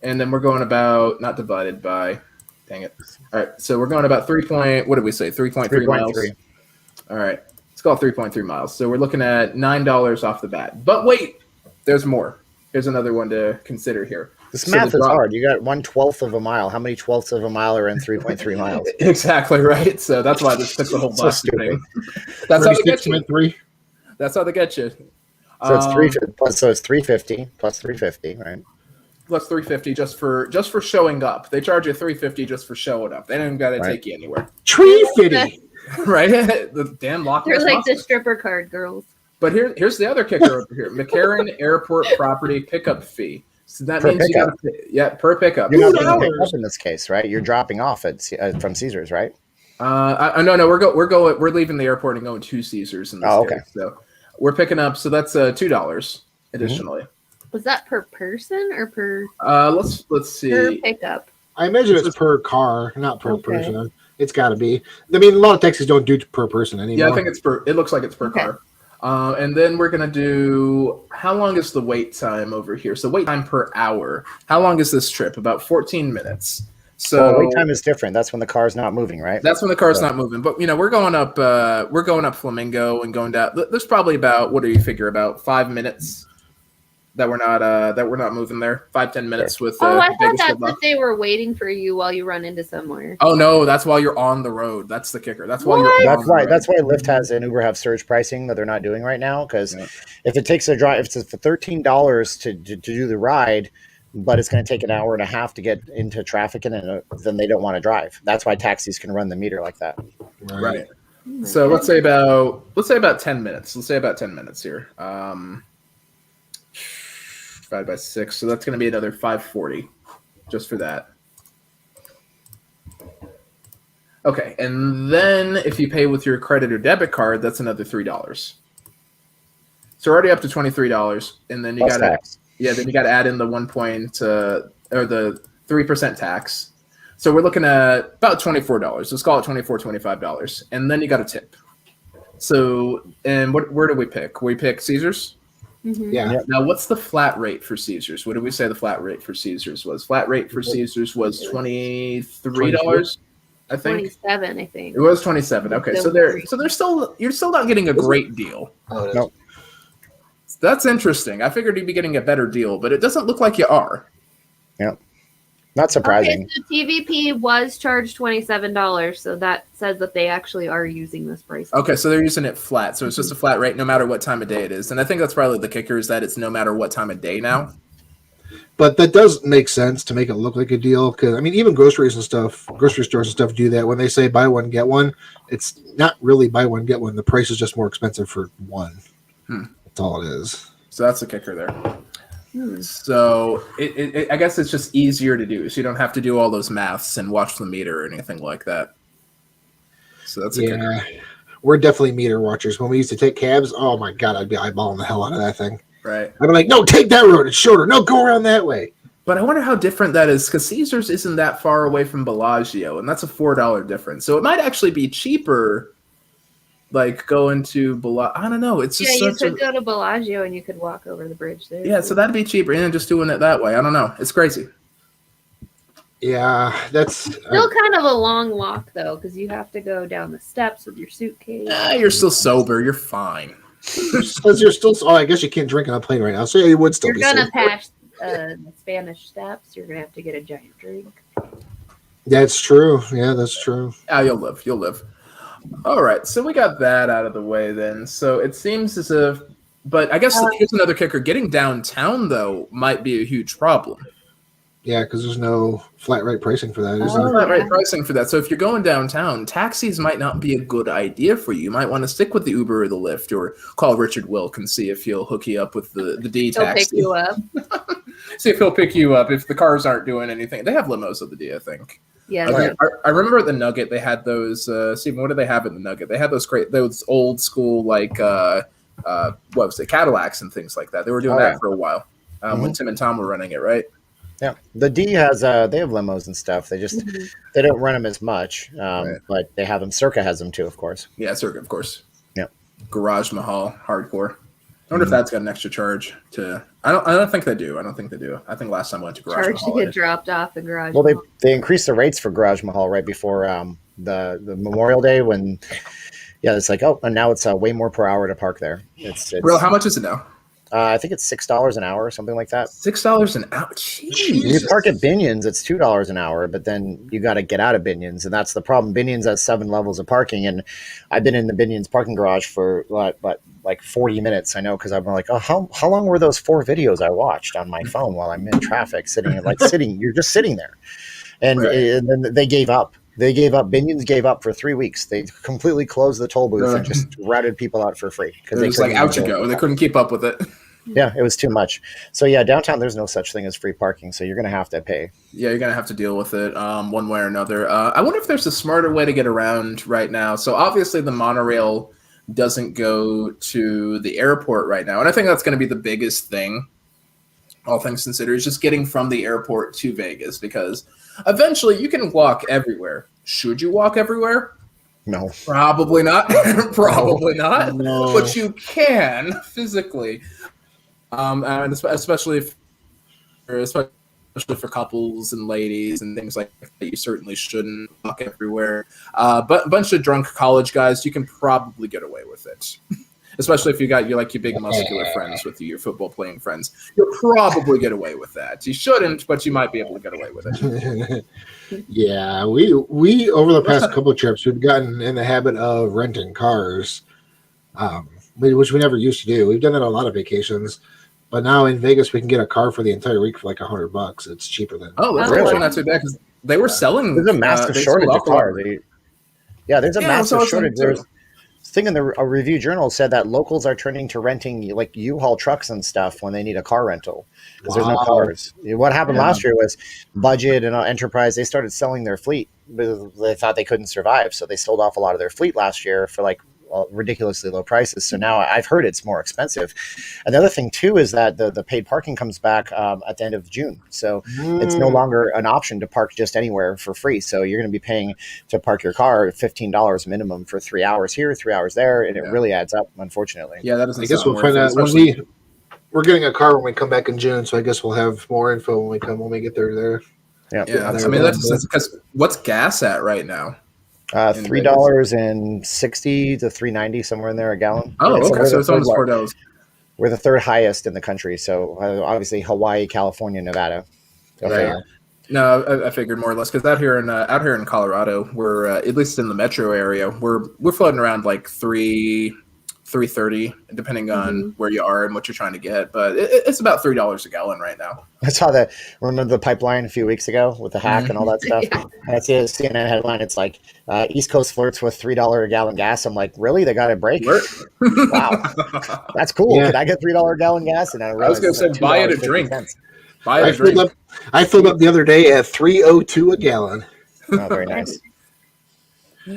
And then we're going about, not divided by, dang it. All right, so we're going about what did we say? 3.3 miles. All right, let's call it 3.3 miles. So we're looking at $9 off the bat. But wait, there's more. Here's another one to consider here. This math is hard. You got 1/12 of a mile. How many twelfths of a mile are in 3.3 miles? Exactly right. So that's why this took the whole So bus stupid. thing. That's how they get you. 3. That's how they get you. So it's 350 plus. So it's 350 plus 350, right? Plus 350 just for showing up. They charge you 350 just for showing up. They don't even got to take you anywhere, Tree fitty. right? The damn lock. They're like the stripper card girls. But here's the other kicker over here: McCarran Airport property pickup fee. So that Per means you got to pay, per pickup. You're not $2. going to pick up in this case, right? You're dropping off at from Caesars, right? No, we're leaving the airport and going to Caesars in this Oh, okay. case. So we're picking up. So that's $2 additionally. Was that per person or per Let's see. per pickup? I imagine it's per car, not per Okay. person. It's got to be. I mean, a lot of taxis don't do per person anymore. Yeah, I think it's per. It looks like it's per Okay. car. And then we're gonna do. How long is the wait time over here? So wait time per hour. How long is this trip? About 14 minutes. So Well, wait time is different. That's when the car's not moving, right? that's when the car's not moving. But we're going up. We're going up Flamingo and going down. There's probably about, what do you figure, about 5 minutes that we're not moving there. 5-10 minutes with. Oh, I thought Vegas that's good that luck. they were waiting for you while you run into somewhere. Oh no, that's while you're on the road. That's the kicker. That's while you're. What? On That's the why. road. That's why Lyft has and Uber have surge pricing that they're not doing right now. Because Yeah. if it takes a drive, if it's for $13 to do the ride, but it's going to take an hour and a half to get into traffic, and then they don't want to drive. That's why taxis can run the meter like that. Right. Oh my So God. let's say about 10 minutes. Let's say about 10 minutes here. Divided by 6, so that's going to be another 540 just for that. Okay, and then if you pay with your credit or debit card, that's another $3. So we're already up to $23, and then you Plus got to tax. then you got to add in the or the 3% tax. So we're looking at about $24. Let's call it $24-$25, and then you got a tip. So, and where do we pick? We pick Caesars. Mhm. Yeah. Now, what's the flat rate for Caesars? What did we say the flat rate for Caesars was? Flat rate for Caesars was $23, I think. 27, I think. It was 27. Okay, so you're still not getting a great deal. Oh, it is. Nope. That's interesting. I figured you'd be getting a better deal, but it doesn't look like you are. Not surprising. Okay, so TVP was charged $27, so that says that they actually are using this price. Okay, so they're using it flat, so it's just a flat rate no matter what time of day it is. And I think that's probably the kicker, is that it's no matter what time of day now. But that does make sense to make it look like a deal, because I mean, even grocery stores and stuff do that. When they say buy one get one, it's not really buy one get one. The price is just more expensive for one. That's all it is. So that's the kicker there. So I guess it's just easier to do, so you don't have to do all those maths and watch the meter or anything like that. So that's a kicker. We're definitely meter watchers. When we used to take cabs, oh my god, I'd be eyeballing the hell out of that thing. Right. I'd be like, no, take that road, it's shorter. No, go around that way. But I wonder how different that is, because Caesars isn't that far away from Bellagio, and that's a $4 difference. So it might actually be cheaper, like going to Bellagio. I don't know. It's just Yeah, you could go to Bellagio and you could walk over the bridge there. yeah. So that'd be cheaper, and just doing it that way. I don't know. It's crazy. Yeah, that's Still kind of a long walk though, because you have to go down the steps with your suitcase. You're still sober. You're fine. because you're still. Oh, I guess you can't drink on a plane right now, so yeah, you would still You're be gonna safe. pass the Spanish steps. You're gonna have to get a giant drink. That's true. Yeah, that's true. You'll live. You'll live. All right. So we got that out of the way then. So it seems as if But I guess here's another kicker. Getting downtown, though, might be a huge problem. Yeah, because there's no flat rate pricing for that. There's no flat rate pricing for that. So if you're going downtown, taxis might not be a good idea for you. You might want to stick with the Uber or the Lyft, or call Richard Wilk and see if he'll hook you up with the D taxi. He'll pick you up. See if he'll pick you up if the cars aren't doing anything. They have limos at the D, I think. Yeah. I remember at the Nugget they had those. Stephen, what did they have at the Nugget? They had those old school what was it, Cadillacs and things like that. They were doing that for a while when Tim and Tom were running it, right? Yeah, the D has they have limos and stuff. They just they don't run them as much, but they have them. Circa has them too, of course. Yeah, Circa, of course. Yeah, Garage Mahal, hardcore. I wonder if that's got an extra charge to. I don't think they do. I think last time I went to Garage Mahal, to get dropped off in Garage. Well, they increased the rates for Garage Mahal right before the Memorial Day when. Yeah, it's like and now it's way more per hour to park there. It's Real, how much is it now? I think it's $6 an hour or something like that. $6 an hour. Jeez. You park at Binion's, it's $2 an hour, but then you got to get out of Binion's, and that's the problem. Binion's has 7 levels of parking, and I've been in the Binion's parking garage for like 40 minutes. I know because I'm like, how long were those 4 videos I watched on my phone while I'm in traffic, sitting? You're just sitting there, and then they gave up. Binion's gave up for 3 weeks. They completely closed the toll booth and just routed people out for free because they was like, out you go. They couldn't keep up with it. Yeah, it was too much. So yeah, downtown there's no such thing as free parking, so you're gonna have to pay. Yeah, you're gonna have to deal with it one way or another. I wonder if there's a smarter way to get around right now. So obviously the monorail doesn't go to the airport right now, and I think that's going to be the biggest thing, all things considered, is just getting from the airport to Vegas, because eventually you can walk everywhere. Should you walk everywhere? No, probably not. Probably not. No. But you can physically. And especially for couples and ladies and things like that, you certainly shouldn't walk everywhere. But a bunch of drunk college guys, you can probably get away with it. Especially if you got your big muscular friends with you, your football playing friends, you'll probably get away with that. You shouldn't, but you might be able to get away with it. Yeah, we over the past couple of trips, we've gotten in the habit of renting cars, which we never used to do. We've done that on a lot of vacations. But now in Vegas, we can get a car for the entire week for like $100. It's cheaper than. Oh, that's really not too bad, because they were selling. There's a massive shortage of cars. There's a massive shortage. There's thing in a review journal said that locals are turning to renting like U-Haul trucks and stuff when they need a car rental because there's no cars. What happened last year was Budget and Enterprise, they started selling their fleet because they thought they couldn't survive, so they sold off a lot of their fleet last year for ridiculously low prices. So now I've heard it's more expensive. And the other thing too is that the paid parking comes back at the end of June. So it's no longer an option to park just anywhere for free. So you're going to be paying to park your car $15 minimum for 3 hours here, 3 hours there. And it really adds up, unfortunately. Yeah, that doesn't. I guess we'll find out when we're getting a car when we come back in June. So I guess we'll have more info when we get there. Yeah. I mean, that's because what's gas at right now? $3.60 to $3.90, somewhere in there a gallon. Oh, okay. So it's almost $4. We're the third highest in the country. So obviously Hawaii, California, Nevada. Okay. No, I figured more or less, because out here in Colorado, we're at least in the metro area, we're floating around like $3.30, depending on where you are and what you're trying to get. But it's about $3 a gallon right now. I saw that. Remember the pipeline a few weeks ago with the hack and all that stuff? Yeah. That's a CNN headline. It's like East Coast flirts with $3 a gallon gas. I'm like, really? They got a break? Wow, that's cool. Yeah. Can I get $3 a gallon gas? And I was going to say, buy it a drink. I filled up the other day at $3.02 a gallon. Oh, very nice.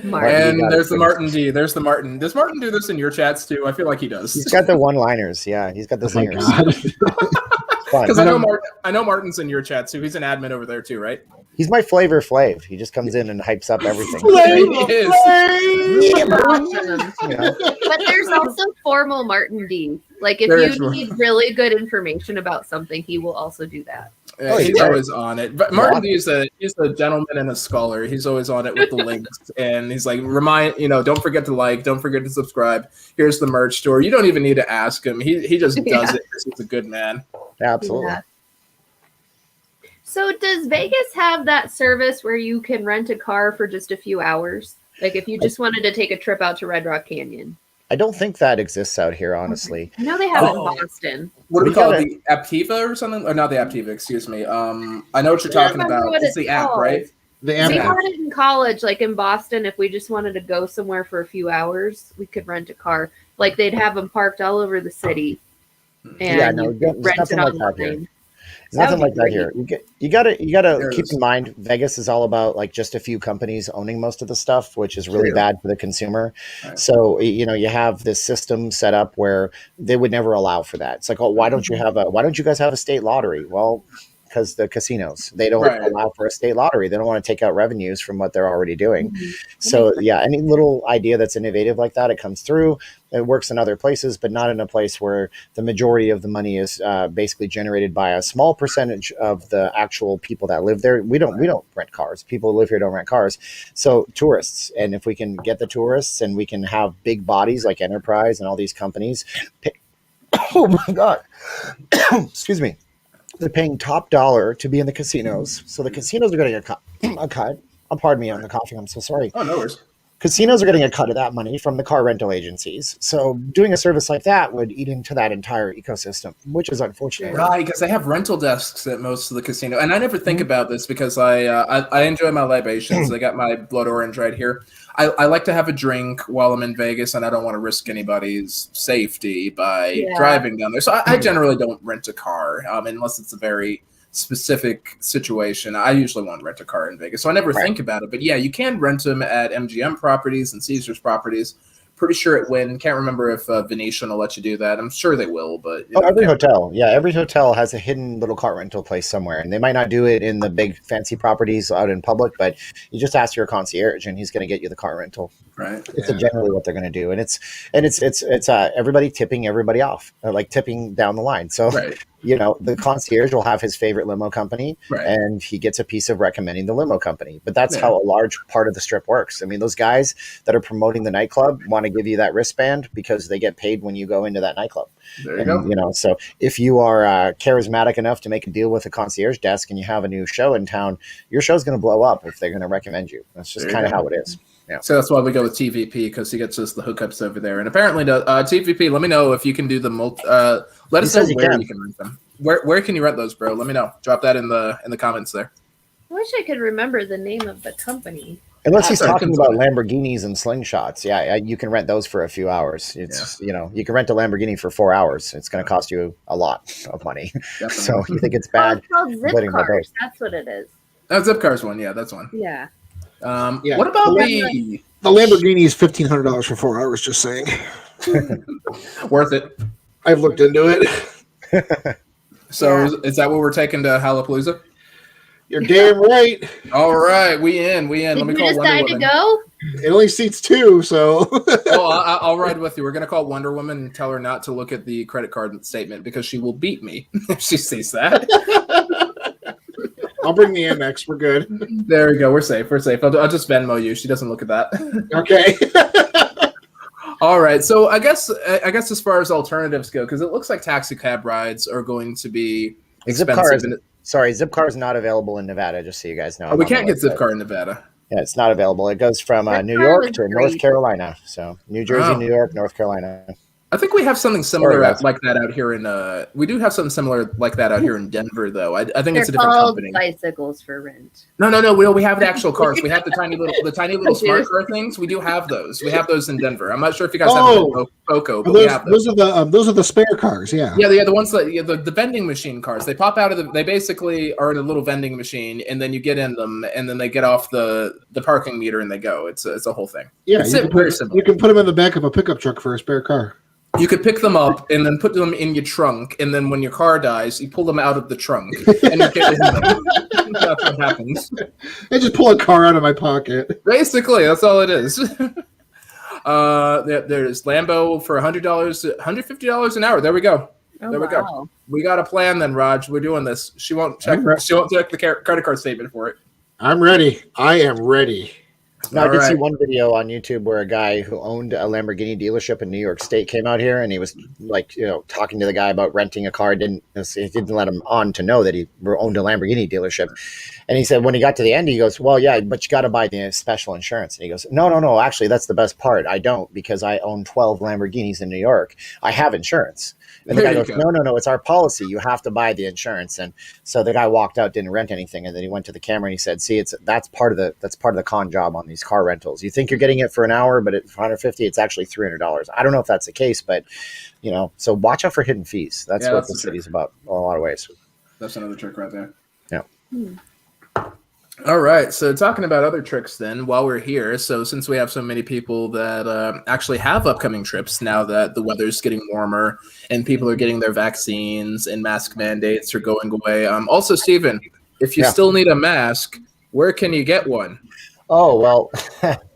Martin. And there's the Martin D. There's the Martin. Does Martin do this in your chats too? I feel like he does. He's got the one-liners. Yeah, he's got the singers. Because I know Martin's in your chat too. He's an admin over there too, right? He's my Flavor Flav. He just comes in and hypes up everything. But there's also formal Martin D. Like if you need really good information about something, he will also do that. Yeah, he's always on it. But Martin D is a gentleman and a scholar. He's always on it with the links, and he's like, don't forget to like, don't forget to subscribe. Here's the merch store. You don't even need to ask him. He just does it because he's a good man. Absolutely. Yeah. So does Vegas have that service where you can rent a car for just a few hours? Like if you just wanted to take a trip out to Red Rock Canyon? I don't think that exists out here, honestly. I know they have it in Oh. Boston. What do we We call gotta- it? The Aptiva or something? Or not the Aptiva, excuse me. I know what you're I don't talking remember about. what It's the app, called. right? The We app. had it in college, like in Boston. If we just wanted to go somewhere for a few hours, we could rent a car. Like they'd have them parked all over the city, and Yeah, no, you there's could rent it nothing like that here. online. Nothing That would like be that great. here. You gotta There it keep is. in mind Vegas is all about like just a few companies owning most of the stuff, which is really Sure. bad for the consumer. Right. So you have this system set up where they would never allow for that. It's like, oh, why don't you guys have a state lottery? Well, because the casinos, they don't Right. allow for a state lottery. They don't want to take out revenues from what they're already doing. Mhm. So yeah, any little idea that's innovative like that, it comes through. It works in other places, but not in a place where the majority of the money is basically generated by a small percentage of the actual people that live there. We don't rent cars. People who live here don't rent cars. So tourists, and if we can get the tourists, and we can have big bodies like Enterprise and all these companies. Oh my God, excuse me. They're paying top dollar to be in the casinos, so the casinos are getting a cut. Pardon me on the coughing. I'm so sorry. Oh, no worries. Casinos are getting a cut of that money from the car rental agencies. So doing a service like that would eat into that entire ecosystem, which is unfortunate. Right, because they have rental desks at most of the casino, and I never think about this because I enjoy my libations. I got my blood orange right here. I like to have a drink while I'm in Vegas, and I don't want to risk anybody's safety by driving down there. So I generally don't rent a car unless it's a very specific situation. I usually won't rent a car in Vegas, so I never think about it. But yeah, you can rent them at MGM properties and Caesars properties. Pretty sure it win. Can't remember if Venetian will let you do that. I'm sure they will, but every hotel has a hidden little car rental place somewhere, and they might not do it in the big fancy properties out in public, but you just ask your concierge, and he's going to get you the car rental. Right. It's generally what they're going to do, and it's everybody tipping everybody off, like tipping down the line. So the concierge will have his favorite limo company, and he gets a piece of recommending the limo company. But that's how a large part of the strip works. I mean, those guys that are promoting the nightclub want to give you that wristband because they get paid when you go into that nightclub. There you go. So if you are charismatic enough to make a deal with a concierge desk and you have a new show in town, your show's going to blow up if they're going to recommend you. That's just kind of how it is. Yeah. So that's why we go with TVP, because he gets us the hookups over there. And apparently, TVP, let me know if you can do the let us know where you can rent them. Where can you rent those, bro? Let me know. Drop that in the comments there. I wish I could remember the name of the company. Unless he's talking about Lamborghinis and slingshots. Yeah, you can rent those for a few hours. It's you can rent a Lamborghini for 4 hours. It's going to cost you a lot of money. So you think it's bad? It's called Zip Cars. That's what it is. Oh, Zip Cars one. Yeah, that's one. Yeah. What about the Lamborghini is $1,500 for 4 hours? Just saying. Worth it. I've looked into it. So is that what we're taking to Hallapalooza? You're damn right. All right, we in. Let me call Did you Wonder decide Woman. to go? It only seats 2, so. I'll ride with you. We're gonna call Wonder Woman and tell her not to look at the credit card statement because she will beat me if she sees that. I'll bring the Amex. We're good. There we go. We're safe. I'll just Venmo you. She doesn't look at that. Okay. All right. So I guess as far as alternatives go, because it looks like taxi cab rides are going to be expensive. Zipcar is not available in Nevada, just so you guys know. We can't get Zipcar in Nevada. Yeah, it's not available. It goes from New York to North Carolina. So New Jersey, New York, North Carolina. I think we have something similar like that out here in. We do have something similar like that out here in Denver, though. I think it's a different company. Bicycles for rent. No. We have the actual cars. We have the tiny little smart car things. We do have those. We have those in Denver. I'm not sure if you guys have Foco, but we have those. Those are the spare cars. Yeah. Yeah, the ones that the vending machine cars. They pop out of they basically are in a little vending machine, and then you get in them, and then they get off the parking meter and they go. It's a whole thing. Yeah, you can put them in the back of a pickup truck for a spare car. You could pick them up and then put them in your trunk, and then when your car dies, you pull them out of the trunk and you get in them. That's what happens. I just pull a car out of my pocket. Basically, that's all it is. There's Lambo for $100, $150 an hour. There we go. There we go. We got a plan then, Raj. We're doing this. She won't check the credit card statement for it. I'm ready. I am ready. No, I All did see right. one video on YouTube where a guy who owned a Lamborghini dealership in New York State came out here, and he was like, talking to the guy about renting a car. He didn't let him on to know that he owned a Lamborghini dealership. And he said when he got to the end, he goes, "Well, yeah, but you got to buy the special insurance." And he goes, "No, no, no. Actually, that's the best part. I don't, because I own 12 Lamborghinis in New York. I have insurance." And the There guy you goes, go. "No, no, no. It's our policy. You have to buy the insurance." And so the guy walked out, didn't rent anything, and then he went to the camera and he said, "See, that's part of the con job on these car rentals. You think you're getting it for an hour, but it's 150. It's actually $300. I don't know if that's the case, but so watch out for hidden fees. That's what the city's about in a lot of ways." That's another trick right there. Yeah. All right, so talking about other tricks then, while we're here, so since we have so many people that actually have upcoming trips now that the weather's getting warmer and people are getting their vaccines and mask mandates are going away. Also, Stephen, if you still need a mask, where can you get one? Oh, well,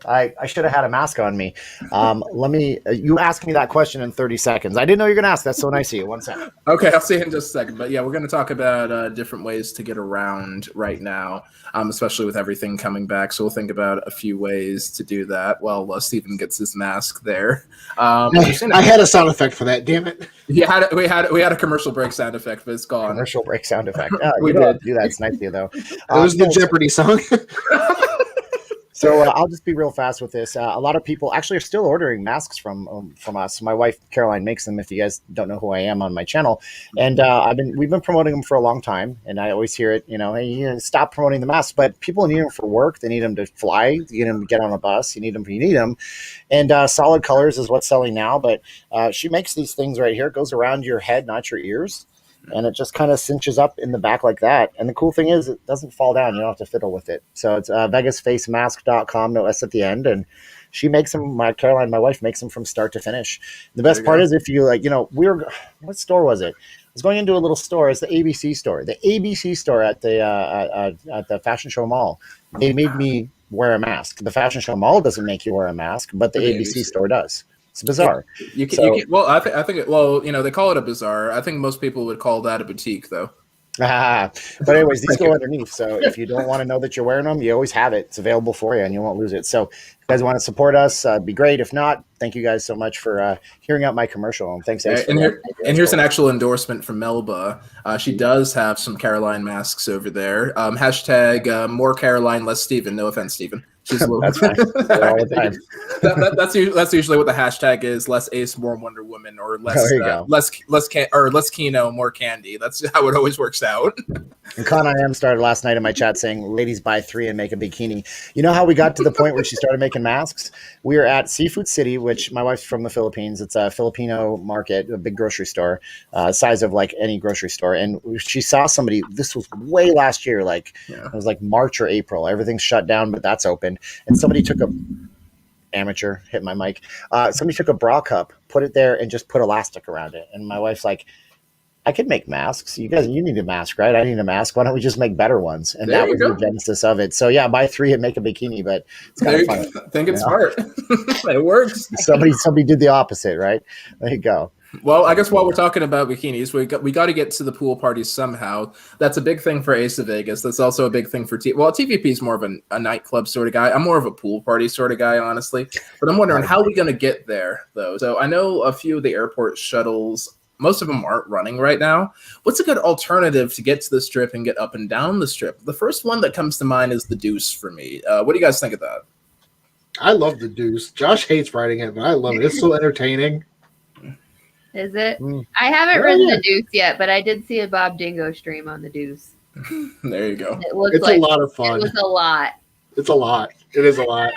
I should have had a mask on me. You ask me that question in 30 seconds. I didn't know you were going to ask. That's so nice of you. 1 second. Okay, I'll see you in just a second. But yeah, we're going to talk about different ways to get around right now, especially with everything coming back. So we'll think about a few ways to do that while Stephen gets his mask there. I had a sound effect for that. Damn it! We had a commercial break sound effect, but it's gone. Commercial break sound effect. We you don't did. have to do that. It's nice of you, though. It was the Jeopardy song. So I'll just be real fast with this. A lot of people actually are still ordering masks from us. My wife Caroline makes them. If you guys don't know who I am on my channel, and we've been promoting them for a long time. And I always hear it, hey, stop promoting the masks. But people need them for work. They need them to fly. You need them to get on a bus. You need them. And Solid Colors is what's selling now. But she makes these things right here. It goes around your head, not your ears. And it just kind of cinches up in the back like that. And the cool thing is it doesn't fall down. You don't have to fiddle with it. So it's vegasfacemask.com, no S at the end. And she makes them, Caroline, my wife, makes them from start to finish. The best part is if you what store was it? I was going into a little store. It's the ABC store. The ABC store at the Fashion Show Mall. They made me wear a mask. The Fashion Show Mall doesn't make you wear a mask, but the ABC store does. It's bizarre. You can, I think they call it a bazaar. I think most people would call that a boutique, though. But anyways, these go underneath. So if you don't want to know that you're wearing them, you always have it. It's available for you, and you won't lose it. So if you guys want to support us, it'd be great. If not, thank you guys so much for hearing out my commercial. And thanks. Here's an actual endorsement from Melba. She does have some Caroline masks over there. Hashtag more Caroline, less Stephen. No offense, Stephen. She's a little That's fine. All the time. That's usually what the hashtag is: less Ace, more Wonder Woman, or less Kino, more Candy. That's how it always works out. And Con I Am started last night in my chat saying, "Ladies buy 3 and make a bikini." You know how we got to the point where she started making masks? We were at Seafood City, which my wife's from the Philippines. It's a Filipino market, a big grocery store, size of like any grocery store. And she saw somebody. This was way last year, it was like March or April. Everything's shut down, but that's open. And somebody took amateur hit my mic. Somebody took a bra cup, put it there, and just put elastic around it. And my wife's like, "I could make masks. You need a mask, right? I need a mask. Why don't we just make better ones?" And that was the genesis of it. So yeah, buy 3 and make a bikini, but it's kind of fun. I think it's smart. It works. Somebody did the opposite, right? There you go. Well, I guess while we're talking about bikinis, we got to get to the pool parties somehow. That's a big thing for Ace of Vegas. That's also a big thing for TVP is more of a nightclub sort of guy. I'm more of a pool party sort of guy, honestly. But I'm wondering how are we going to get there, though? So I know a few of the airport shuttles, most of them aren't running right now. What's a good alternative to get to the Strip and get up and down the Strip? The first one that comes to mind is the Deuce for me. What do you guys think of that? I love the Deuce. Josh hates riding it, but I love it. It's so entertaining. Is it? I haven't ridden the Deuce yet, but I did see a Bob Dingo stream on the Deuce. There you go. It's a lot of fun. It was a lot. It's a lot. It is a lot.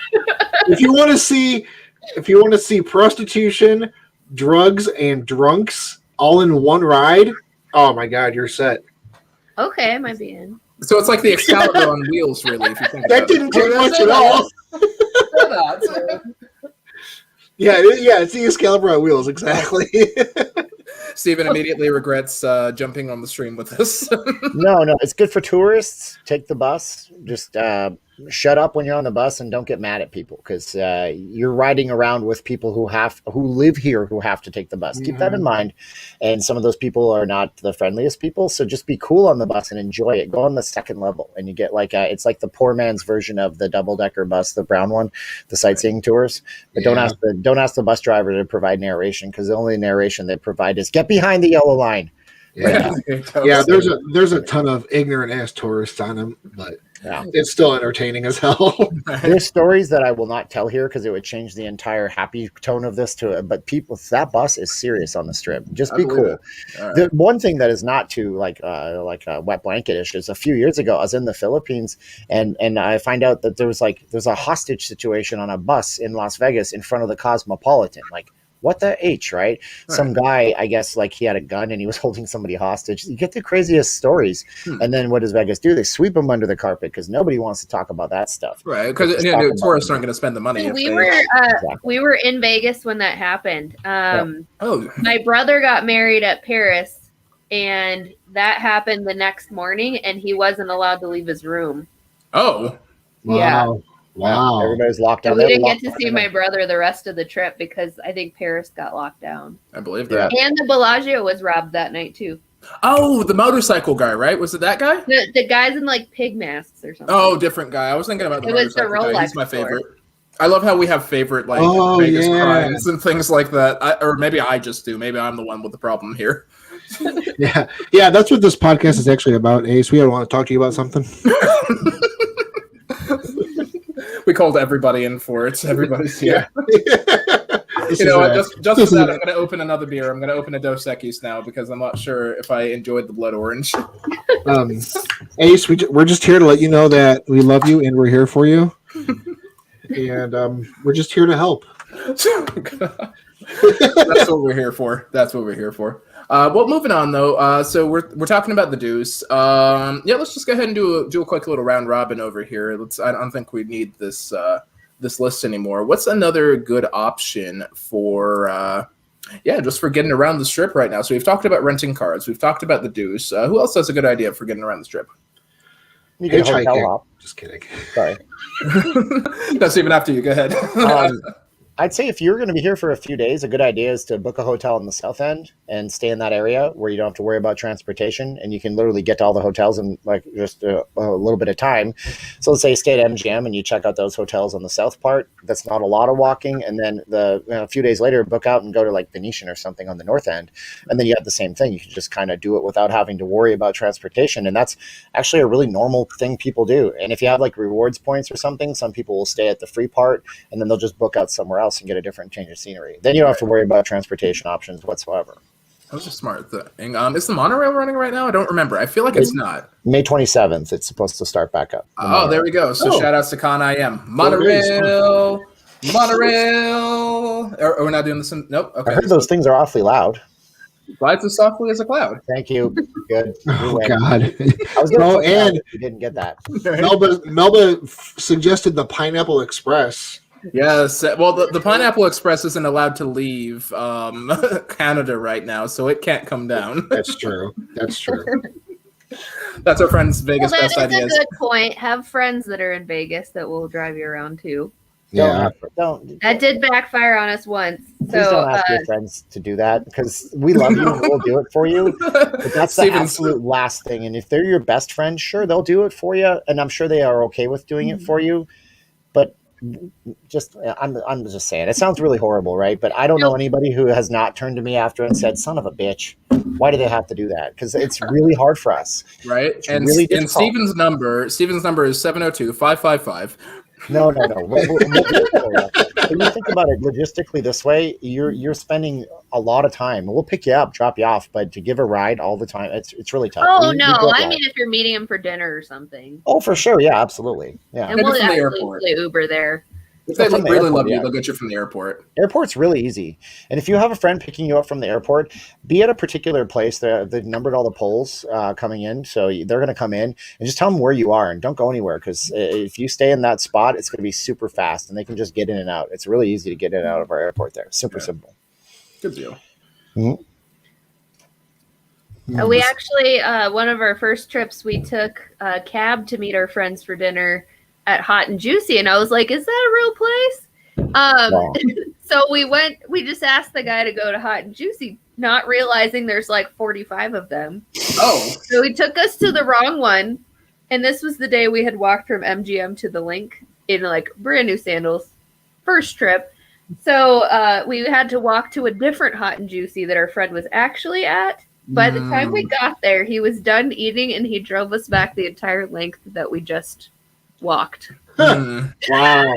If you want to see prostitution, drugs, and drunks all in one ride, oh my God, you're set. Okay, I might be in. So it's like the Excalibur on wheels, really. If you think That didn't take much at all. Yeah, it's the Excalibur on wheels, exactly. Stephen immediately regrets jumping on the stream with us. No, it's good for tourists. Take the bus. Just shut up when you're on the bus and don't get mad at people, because you're riding around with people who live here who have to take the bus. Keep that in mind. And some of those people are not the friendliest people, so just be cool on the bus and enjoy it. Go on the second level, and you get like it's like the poor man's version of the double-decker bus, the brown one, the sightseeing tours. But don't ask the bus driver to provide narration, because the only narration they provide is get behind the yellow line. Yeah, there's a ton of ignorant ass tourists on them, but it's still entertaining as hell. There's stories that I will not tell here because it would change the entire happy tone of this but people, that bus is serious on the Strip. Just be cool. Right. The one thing that is not too like a wet blanket-ish is a few years ago I was in the Philippines and I find out that there's a hostage situation on a bus in Las Vegas in front of the Cosmopolitan. Like, what the H, right? Some guy, I guess, like he had a gun and he was holding somebody hostage. You get the craziest stories. And then what does Vegas do? They sweep them under the carpet because nobody wants to talk about that stuff. Right, because tourists aren't going to spend the money. We were in Vegas when that happened. My brother got married at Paris, and that happened the next morning, and he wasn't allowed to leave his room. Oh. Wow. Yeah. Wow. Everybody's locked down. And we didn't get to see my brother the rest of the trip because I think Paris got locked down. I believe that. And the Bellagio was robbed that night too. Oh, the motorcycle guy, right? Was it that guy? The guys in like pig masks or something. Oh, different guy. I was thinking about the motorcycle guy. Rolex He's my favorite. I love how we have favorite Vegas crimes and things like that. Or maybe I just do. Maybe I'm the one with the problem here. Yeah. That's what this podcast is actually about, Ace. We want to talk to you about something. We called everybody in for it. Everybody's here. Just for that, I'm going to open another beer. I'm going to open a Dos Equis now because I'm not sure if I enjoyed the blood orange. Ace, we're just here to let you know that we love you and we're here for you. And we're just here to help. That's what we're here for. Well, moving on though. So we're talking about the Deuce. Let's just go ahead and do a quick little round robin over here. I don't think we need this list anymore. What's another good option for just for getting around the Strip right now? So we've talked about renting cars. We've talked about the Deuce. Who else has a good idea for getting around the Strip? You get a hotel hop. Just kidding. Sorry. That's even after you. Go ahead. I'd say if you're going to be here for a few days, a good idea is to book a hotel in the South End and stay in that area where you don't have to worry about transportation, and you can literally get to all the hotels in like just a little bit of time. So let's say you stay at MGM and you check out those hotels on the south part. That's not a lot of walking, and then a few days later, book out and go to like Venetian or something on the north end, and then you have the same thing. You can just kind of do it without having to worry about transportation, and that's actually a really normal thing people do. And if you have like rewards points or something, some people will stay at the free part, and then they'll just book out somewhere else and get a different change of scenery. Then you don't have to worry about transportation options whatsoever. That was a smart thing. Is the monorail running right now? I don't Remember. I feel like it's not. May 27th, it's supposed to start back up. There we go. So shout outs to Con IM. Monorail. Are we not doing this? Nope. Okay. I heard those things are awfully loud. Flies as softly as a cloud. Thank you. Good. Oh, God. I was and you didn't get that. Melba suggested the Pineapple Express. Yes. Well, the Pineapple Express isn't allowed to leave Canada right now, so it can't come down. That's true. That's our friend's Vegas best ideas. That's a good point. Have friends that are in Vegas that will drive you around too. Yeah. That did backfire on us once. Please don't ask your friends to do that because we love you and we'll do it for you. But that's the absolute last thing. And if they're your best friend, sure, they'll do it for you. And I'm sure they are okay with doing it for you. But I'm just saying, it sounds really horrible, right? But I don't know anybody who has not turned to me after and said, son of a bitch, why do they have to do that? Because it's really hard for us. Right. And Steven's number is 702-555. No. When you think about it logistically this way, you're spending a lot of time. We'll pick you up, drop you off, but to give a ride all the time, it's really tough. Oh, no. I mean, if you're meeting him for dinner or something. Oh, for sure. Yeah, absolutely. Yeah. And we'll actually Uber there. If they really love you, they'll get you from the airport. Airport's really easy. And if you have a friend picking you up from the airport, be at a particular place. They've numbered all the poles coming in. So they're going to come in and just tell them where you are and don't go anywhere. Because if you stay in that spot, it's going to be super fast and they can just get in and out. It's really easy to get in and out of our airport there. Super simple. Good deal. Mm-hmm. We actually, one of our first trips, we took a cab to meet our friends for dinner. at Hot and Juicy, and I was like, "Is that a real place?" Wow. So we just asked the guy to go to Hot and Juicy, not realizing there's like 45 of them. Oh, So he took us to the wrong one, and this was the day we had walked from MGM to the Link in like brand new sandals, first trip. So we had to walk to a different Hot and Juicy that our friend was actually at. By the time we got there, he was done eating, and he drove us back the entire length that we just walked. Wow.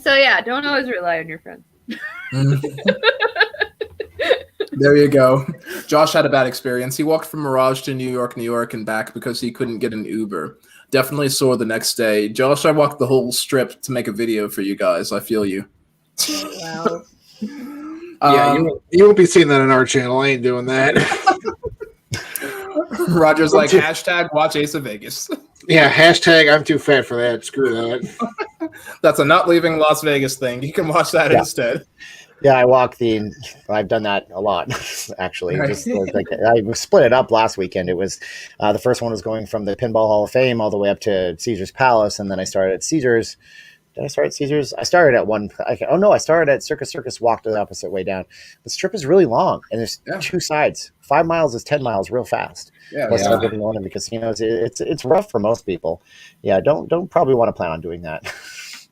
So yeah, don't always rely on your friends. There you go. Josh had a bad experience. He walked from Mirage to New York, and back because he couldn't get an Uber. Definitely sore the next day. Josh, I walked the whole strip to make a video for you guys. I feel you. Wow. Yeah, you won't be seeing that on our channel. I ain't doing that. Roger's like, hashtag watch Ace of Vegas. Yeah, hashtag I'm too fat for that. Screw that. That's a not leaving Las Vegas thing. You can watch that instead. Yeah, I've done that a lot, actually. Right. Just like, I split it up last weekend. It was the first one was going from the Pinball Hall of Fame all the way up to Caesar's Palace, and then I started at Caesar's. Did I start at Caesar's? I started at one. I started at Circus, walked the opposite way down. The strip is really long, and there's two sides. 5 miles is 10 miles real fast. Yeah, Plus, I've been going in the casinos. It's rough for most people. Yeah, don't probably want to plan on doing that.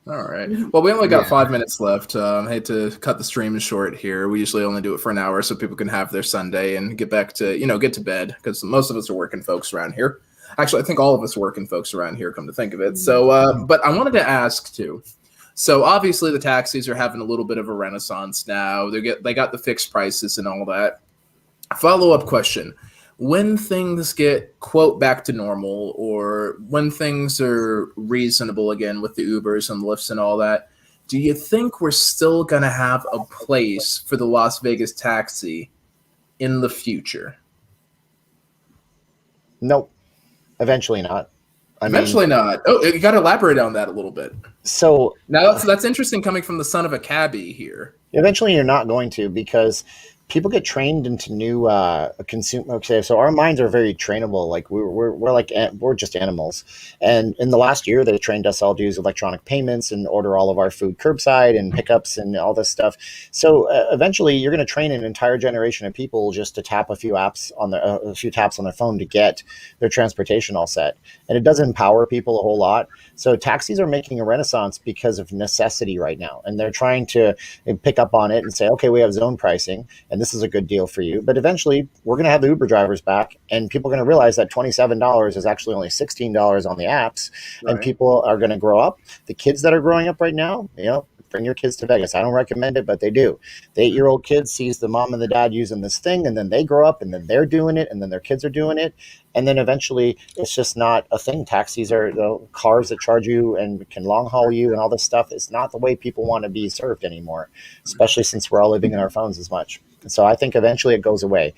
All right. Well, we only got 5 minutes left. I hate to cut the stream short here. We usually only do it for an hour so people can have their Sunday and get back to, get to bed, because most of us are working folks around here. Actually, I think all of us are working folks around here, come to think of it. So, but I wanted to ask too. So obviously the taxis are having a little bit of a renaissance now. They got the fixed prices and all that. Follow-up question. When things get, quote, back to normal, or when things are reasonable again with the Ubers and Lyfts and all that, do you think we're still going to have a place for the Las Vegas taxi in the future? Nope. Eventually not. Eventually not. Oh, you got to elaborate on that a little bit. So now that's interesting coming from the son of a cabbie here. Eventually you're not going to, because people get trained into new consumer. Okay, so our minds are very trainable. Like we're just animals. And in the last year, they trained us all to use electronic payments and order all of our food curbside and pickups and all this stuff. So eventually, you're going to train an entire generation of people just to tap a few taps on their phone to get their transportation all set. And it does empower people a whole lot. So taxis are making a renaissance because of necessity right now, and they're trying to pick up on it and say, okay, we have zone pricing, and this is a good deal for you. But eventually, we're going to have the Uber drivers back, and people are going to realize that $27 is actually only $16 on the apps, right. And people are going to grow up. The kids that are growing up right now, bring your kids to Vegas. I don't recommend it, but they do. The 8-year-old kid sees the mom and the dad using this thing, and then they grow up, and then they're doing it, and then their kids are doing it. And then eventually it's just not a thing. Taxis are cars that charge you and can long haul you and all this stuff. It's not the way people want to be served anymore, especially since we're all living in our phones as much. So I think eventually it goes away.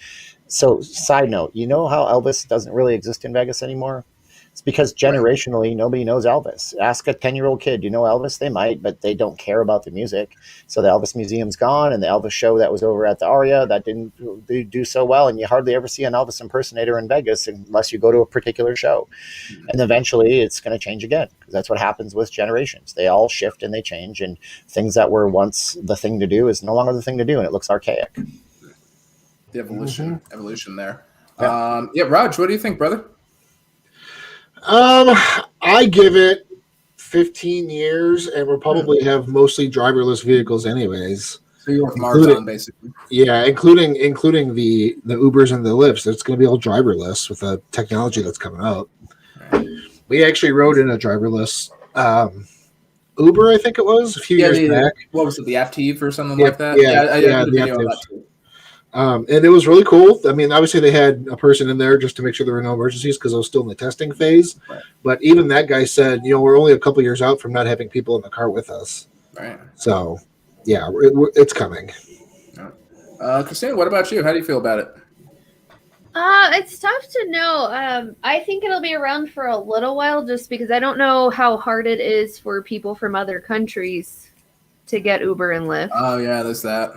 So side note, you know how Elvis doesn't really exist in Vegas anymore? It's because generationally, nobody knows Elvis. Ask a 10-year-old kid, do you know Elvis? They might, but they don't care about the music. So the Elvis Museum's gone, and the Elvis show that was over at the Aria, that didn't do so well, and you hardly ever see an Elvis impersonator in Vegas unless you go to a particular show. And eventually it's going to change again, because that's what happens with generations. They all shift and they change, and things that were once the thing to do is no longer the thing to do, and it looks archaic. The evolution there. Yeah, Raj, what do you think, brother? I give it 15 years, and we'll probably have mostly driverless vehicles anyways. So you're with Marzon, basically. Yeah, including the Ubers and the Lyfts. It's going to be all driverless with the technology that's coming out. Right. We actually rode in a driverless Uber, I think it was, a few years back. What was it, the Aptiv or something like that? I did a video of that too. And it was really cool. I mean, obviously they had a person in there just to make sure there were no emergencies because it was still in the testing phase. Right. But even that guy said, we're only a couple years out from not having people in the car with us. Right. So, yeah, it's coming. Christine, what about you? How do you feel about it? It's tough to know. I think it'll be around for a little while just because I don't know how hard it is for people from other countries to get Uber and Lyft. Oh, yeah, there's that.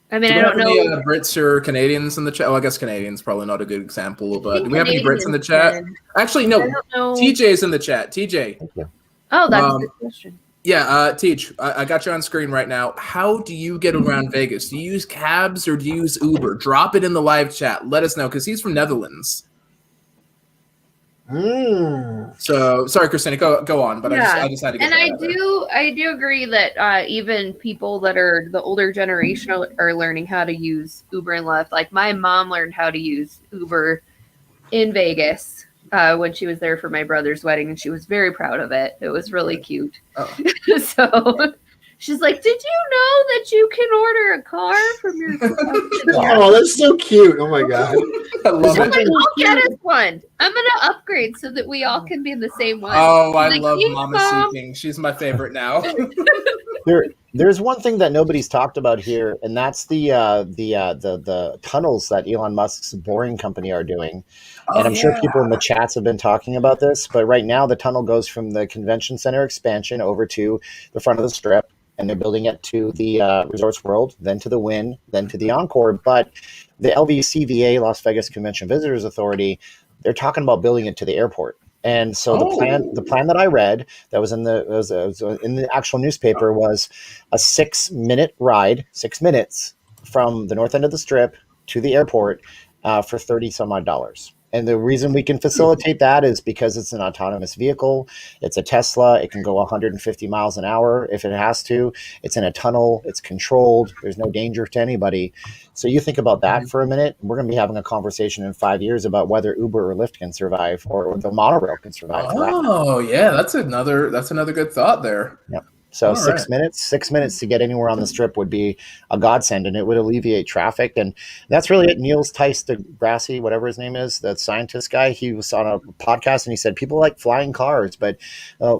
I mean, I don't know. Any Brits or Canadians in the chat? Well, I guess Canadians probably not a good example, but do we have any Brits in the chat? Actually, no. TJ's in the chat. TJ, Oh, that's a good question. Yeah, Teach, I got you on screen right now. How do you get around Vegas? Do you use cabs or do you use Uber? Drop it in the live chat. Let us know because he's from Netherlands. So sorry, Christina, go on. But Yeah. I just had to get And that out there. I do agree that even people that are the older generation are learning how to use Uber and Lyft. Like my mom learned how to use Uber in Vegas when she was there for my brother's wedding, and she was very proud of it. It was really cute. Oh. So she's like, "Did you know that you can order a car from your?" Oh, that's so cute! Oh my god, I love it. I'll get us one. I'm gonna upgrade so that we all can be in the same one. Oh, I Like, love "Thanks, Mama Mom." Seeking. She's my favorite now. There's one thing that nobody's talked about here, and that's the tunnels that Elon Musk's Boring Company are doing. And I'm sure people in the chats have been talking about this, but right now the tunnel goes from the convention center expansion over to the front of the Strip, and they're building it to the Resorts World, then to the Wynn, then to the Encore. But the LVCVA, Las Vegas Convention Visitors Authority, they're talking about building it to the airport. And so the plan that I read that was in the actual newspaper was a 6-minute ride, 6 minutes from the north end of the Strip to the airport for $30 some odd. And the reason we can facilitate that is because it's an autonomous vehicle. It's a Tesla. It can go 150 miles an hour if it has to. It's in a tunnel. It's controlled. There's no danger to anybody. So you think about that for a minute. We're going to be having a conversation in 5 years about whether Uber or Lyft can survive, or the monorail can survive. Oh, yeah, that's another good thought there. Yep. So All 6 minutes, 6 minutes to get anywhere on the Strip would be a godsend, and it would alleviate traffic. And that's really it. Niels Tice deGrasse, whatever his name is, that scientist guy, he was on a podcast and he said people like flying cars, but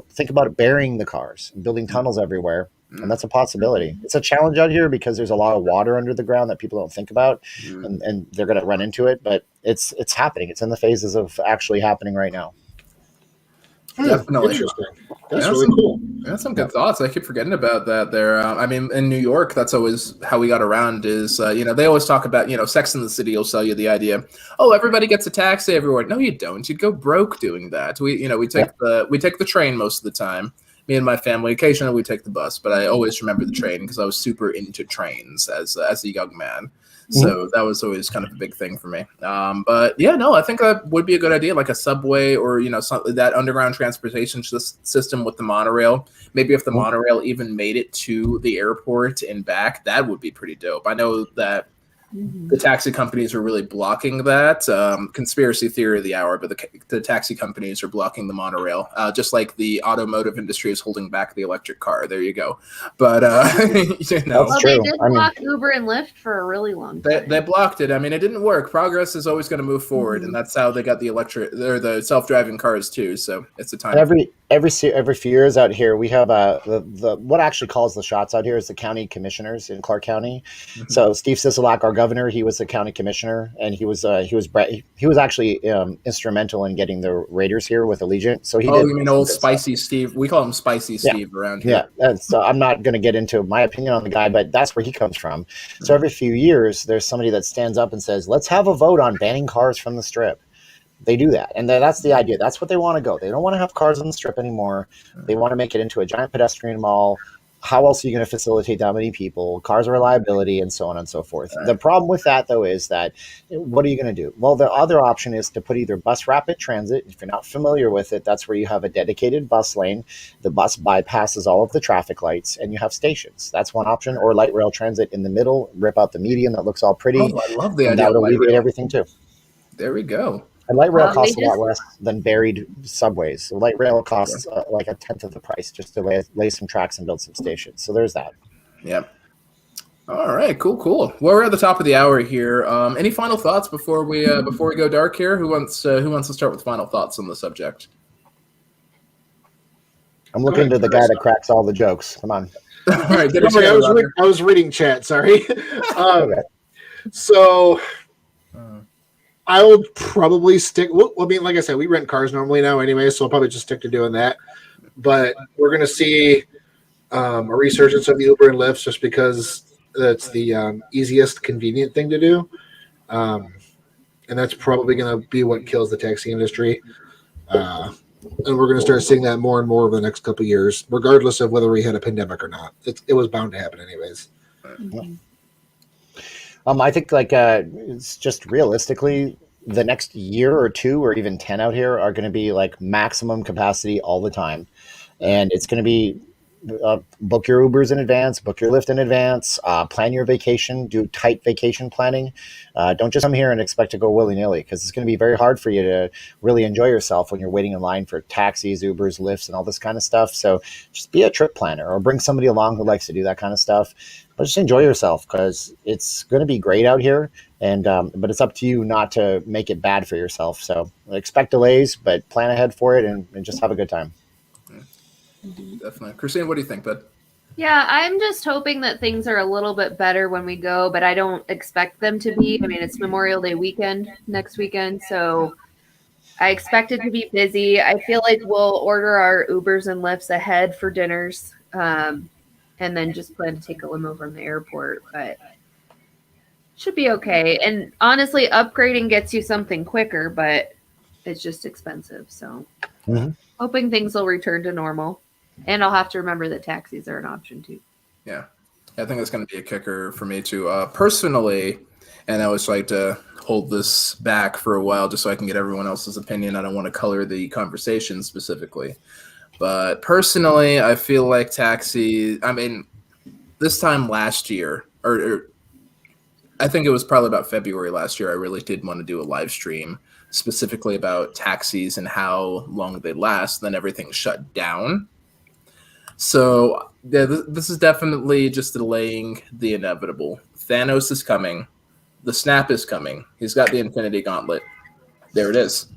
think about burying the cars and building tunnels everywhere. And that's a possibility. It's a challenge out here because there's a lot of water under the ground that people don't think about, and they're going to run into it. But it's happening. It's in the phases of actually happening right now. Definitely. Interesting. That's really cool. That's some good thoughts. I keep forgetting about that there. I mean, in New York, that's always how we got around is, they always talk about, Sex and the City will sell you the idea, oh, everybody gets a taxi everywhere. No, you don't. You'd go broke doing that. We take the train most of the time. Me and my family, occasionally we take the bus, but I always remember the train because I was super into trains as a young man. So that was always kind of a big thing for me. But yeah, no, I think that would be a good idea, like a subway or, something, that underground transportation system with the monorail. Maybe if the monorail even made it to the airport and back, that would be pretty dope. I know that the taxi companies are really blocking that. Conspiracy theory of the hour, but the taxi companies are blocking the monorail, just like the automotive industry is holding back the electric car. There you go. But That's they did block Uber and Lyft for a really long time. They blocked it. I mean, it didn't work. Progress is always going to move forward, and that's how they got the electric or the self-driving cars too. So it's a time. Every few years out here, we have the what actually calls the shots out here is the county commissioners in Clark County. So Steve Sisolak, our governor, he was the county commissioner, and he was actually instrumental in getting the Raiders here with Allegiant. So he did. You mean old Spicy Steve? We call him Spicy Steve around here. Yeah, so I'm not going to get into my opinion on the guy, but that's where he comes from. So every few years, there's somebody that stands up and says, "Let's have a vote on banning cars from the Strip." They do that, and that's the idea. That's what they want to go. They don't want to have cars on the Strip anymore. They want to make it into a giant pedestrian mall. How else are you going to facilitate that many people? Cars are a liability, and so on and so forth. The problem with that, though, is that what are you going to do? Well, the other option is to put either bus rapid transit. If you're not familiar with it, that's where you have a dedicated bus lane. The bus bypasses all of the traffic lights, and you have stations. That's one option. Or light rail transit in the middle, rip out the median that looks all pretty. Oh, I love the idea. That would alleviate everything, too. There we go. And light rail costs a lot less than buried subways. So light rail costs like a tenth of the price just to lay some tracks and build some stations. So there's that. Yep. All right, cool. Well, we're at the top of the hour here. Any final thoughts before we go dark here? Who wants to start with final thoughts on the subject? I'm looking to the guy that cracks all the jokes. Come on. All right, I was reading chat. Sorry. Okay. So. I will probably stick. Well, I mean, like I said, we rent cars normally now anyway, so I'll probably just stick to doing that. But we're going to see a resurgence of the Uber and Lyft just because that's the easiest, convenient thing to do. And that's probably going to be what kills the taxi industry. and we're going to start seeing that more and more over the next couple of years, regardless of whether we had a pandemic or not. It was bound to happen anyways. I think it's just realistically the next year or two or even 10 out here are going to be like maximum capacity all the time. And it's going to be book your Ubers in advance, book your Lyft in advance, plan your vacation, do tight vacation planning. Don't just come here and expect to go willy-nilly, because it's going to be very hard for you to really enjoy yourself when you're waiting in line for taxis, Ubers, Lyfts, and all this kind of stuff. So just be a trip planner or bring somebody along who likes to do that kind of stuff. But just enjoy yourself, because it's going to be great out here. And but it's up to you not to make it bad for yourself. So expect delays, but plan ahead for it and just have a good time. Definitely. Christina, what do you think, bud? Yeah, I'm just hoping that things are a little bit better when we go, but I don't expect them to be. I mean, it's Memorial Day weekend next weekend, so I expect it to be busy. I feel like we'll order our Ubers and Lyfts ahead for dinners, and then just plan to take a limo from the airport, but should be okay. And honestly, upgrading gets you something quicker, but it's just expensive. So hoping things will return to normal. And I'll have to remember that taxis are an option too. Yeah. I think that's going to be a kicker for me too. Personally, and I always like to hold this back for a while just so I can get everyone else's opinion. I don't want to color the conversation specifically. But personally, I feel like taxi, I mean, this time last year, or I think it was probably about February last year, I really did want to do a live stream specifically about taxis and how long they last. Then everything shut down. So yeah, this is definitely just delaying the inevitable. Thanos is coming. The snap is coming. He's got the Infinity Gauntlet. There it is.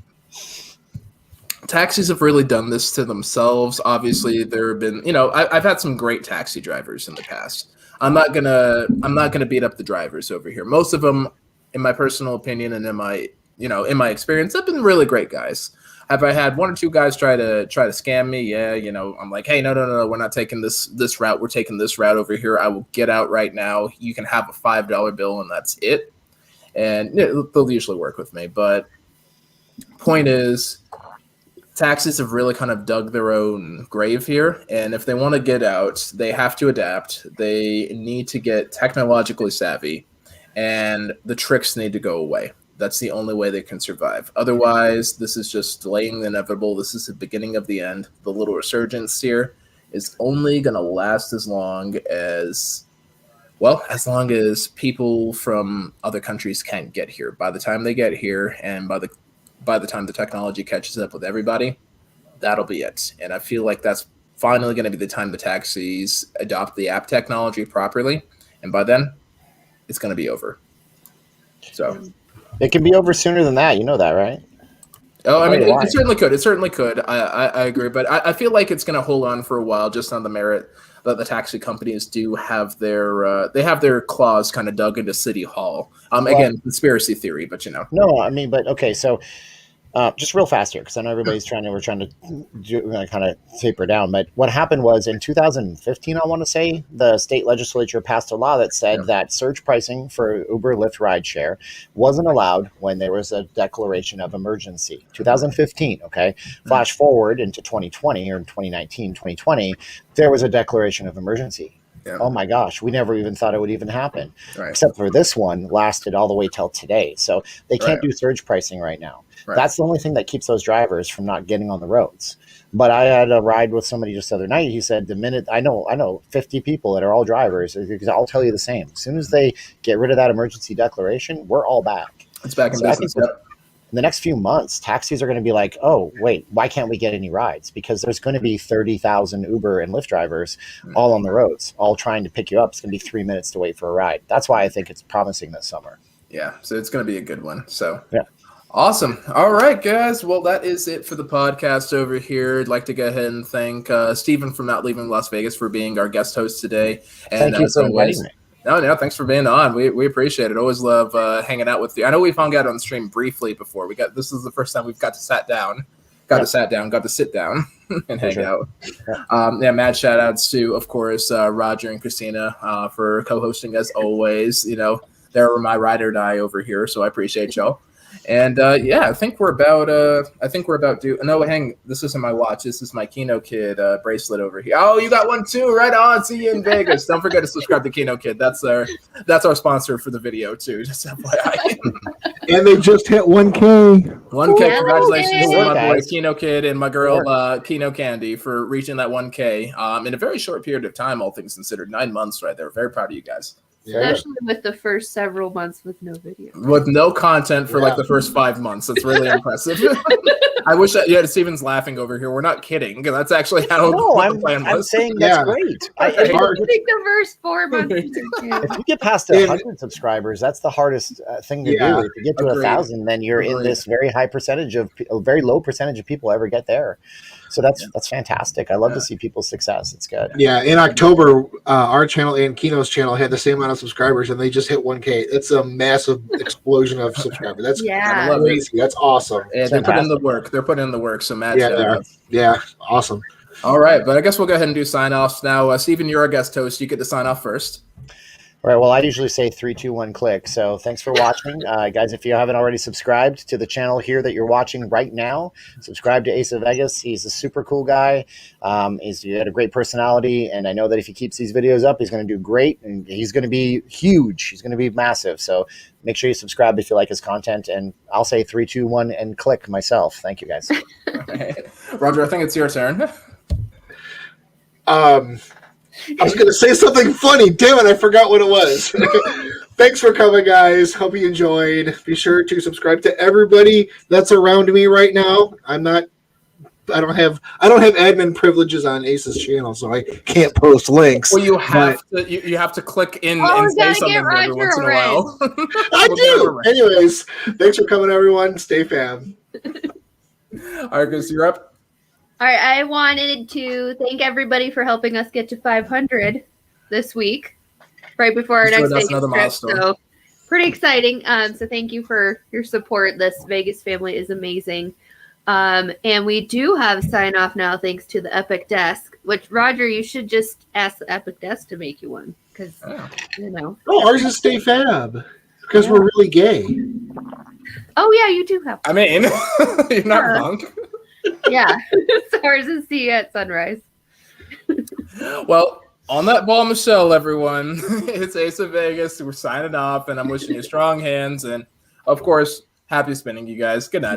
Taxis have really done this to themselves. Obviously, there have been, I've had some great taxi drivers in the past. I'm not gonna beat up the drivers over here. Most of them, in my personal opinion and in my experience, have been really great guys. Have I had one or two guys try to scam me? Yeah, I'm like, hey, no, we're not taking this route. We're taking this route over here. I will get out right now. You can have a $5 bill and that's it. And they'll usually work with me. But point is, taxis have really kind of dug their own grave here. And if they want to get out, they have to adapt. They need to get technologically savvy. And the tricks need to go away. That's the only way they can survive. Otherwise, this is just delaying the inevitable. This is the beginning of the end. The little resurgence here is only going to last as long as people from other countries can't get here. By the time they get here, and by the time the technology catches up with everybody, that'll be it. And I feel like that's finally going to be the time the taxis adopt the app technology properly. And by then, it's going to be over. So it can be over sooner than that. You know that, right? Oh, I mean, it certainly could. It certainly could. I agree. But I feel like it's going to hold on for a while just on the merit that the taxi companies do have their claws kind of dug into City Hall. Again, conspiracy theory, but No, I mean, but okay, so just real fast here, because I know everybody's we're trying to kind of taper down. But what happened was in 2015, I want to say, the state legislature passed a law that said that surge pricing for Uber, Lyft, rideshare wasn't allowed when there was a declaration of emergency. 2015, okay? Flash forward into 2020 or 2019, 2020, there was a declaration of emergency. Yeah. Oh my gosh, we never even thought it would even happen. Right. Except for this one lasted all the way till today. So they can't do surge pricing right now. Right. That's the only thing that keeps those drivers from not getting on the roads. But I had a ride with somebody just the other night. He said, the minute I know 50 people that are all drivers, because I'll tell you the same. As soon as they get rid of that emergency declaration, we're all back. It's back in business. In the next few months, taxis are going to be like, oh, wait, why can't we get any rides? Because there's going to be 30,000 Uber and Lyft drivers all on the roads, all trying to pick you up. It's going to be 3 minutes to wait for a ride. That's why I think it's promising this summer. Yeah, so it's going to be a good one. So yeah. Awesome. All right, guys. Well, that is it for the podcast over here. I'd like to go ahead and thank Stephen from Not Leaving Las Vegas for being our guest host today. And thank you for inviting me. No, thanks for being on. We appreciate it. Always love hanging out with you. I know we've hung out on the stream briefly before. This is the first time we've got to sit down and hang out. Mad shout outs to, of course, Roger and Christina for co-hosting as always. They're my ride or die over here, so I appreciate y'all. And yeah, I think we're about due. No, hang, this isn't my watch. This is my Kino Kid bracelet over here. Oh, you got one too, right on. See you in Vegas. Don't forget to subscribe to Kino Kid. That's our sponsor for the video too. Just FYI. And they just hit 1K. 1K. Yeah, Congratulations to yay. my boy Guys. Kino Kid and my girl Kino Candy for reaching that 1K in a very short period of time. All things considered, 9 months right there. Very proud of you guys. Especially with the first several months with no video. With no content for like the first 5 months. That's really impressive. I wish that, yeah, Steven's laughing over here. We're not kidding. That's actually how No, what the plan I'm was. saying that's Yeah. great. I think the first 4 months. If you get past 100 subscribers, that's the hardest thing to Yeah, do. If you get to agreed. 1,000, then you're in Agreed. this very high percentage of a very low percentage of people ever get there. So that's fantastic. I love to see people's success. It's good. Yeah, in October, our channel and Kino's channel had the same amount of subscribers, and they just hit 1K. It's a massive explosion of subscribers. That's Yeah. love it. crazy. That's awesome. Yeah, they put in the work. They're putting in the work. So Matt, Yeah, shout they are. out. Yeah, awesome. All right, but I guess we'll go ahead and do sign offs now. Steven, you're our guest host. You get to sign off first. All right. Well, I usually say 3, 2, 1, click. So thanks for watching. Guys, if you haven't already subscribed to the channel here that you're watching right now, subscribe to Ace of Vegas. He's a super cool guy. He had a great personality. And I know that if he keeps these videos up, he's going to do great. And he's going to be huge. He's going to be massive. So make sure you subscribe if you like his content. And I'll say 3, 2, 1, and click myself. Thank you, guys. Roger, I think it's your turn. I was going to say something funny. Damn it, I forgot what it was. Thanks for coming, guys. Hope you enjoyed. Be sure to subscribe to everybody that's around me right now. I don't have admin privileges on Ace's channel, so I can't post links. Well, you have to click in Oh, and we say gotta something get every once in a Roger while. I We'll do. get Anyways, thanks for coming, everyone. Stay fam. Argus, you're up. All right, I wanted to thank everybody for helping us get to 500 this week, right before our Sure, next that's Vegas another trip. milestone. So pretty exciting. So thank you for your support. This Vegas family is amazing. And we do have sign off now, thanks to the Epic Desk. Which Roger, you should just ask the Epic Desk to make you one, because you know. Oh, ours is Stay Fab because we're really gay. Oh yeah, you do have. I mean, you're not wrong. Yeah, ours is see you at sunrise. Well, on that bombshell, everyone, it's Ace of Vegas. We're signing off, and I'm wishing you strong hands and, of course, happy spinning, you guys. Good night.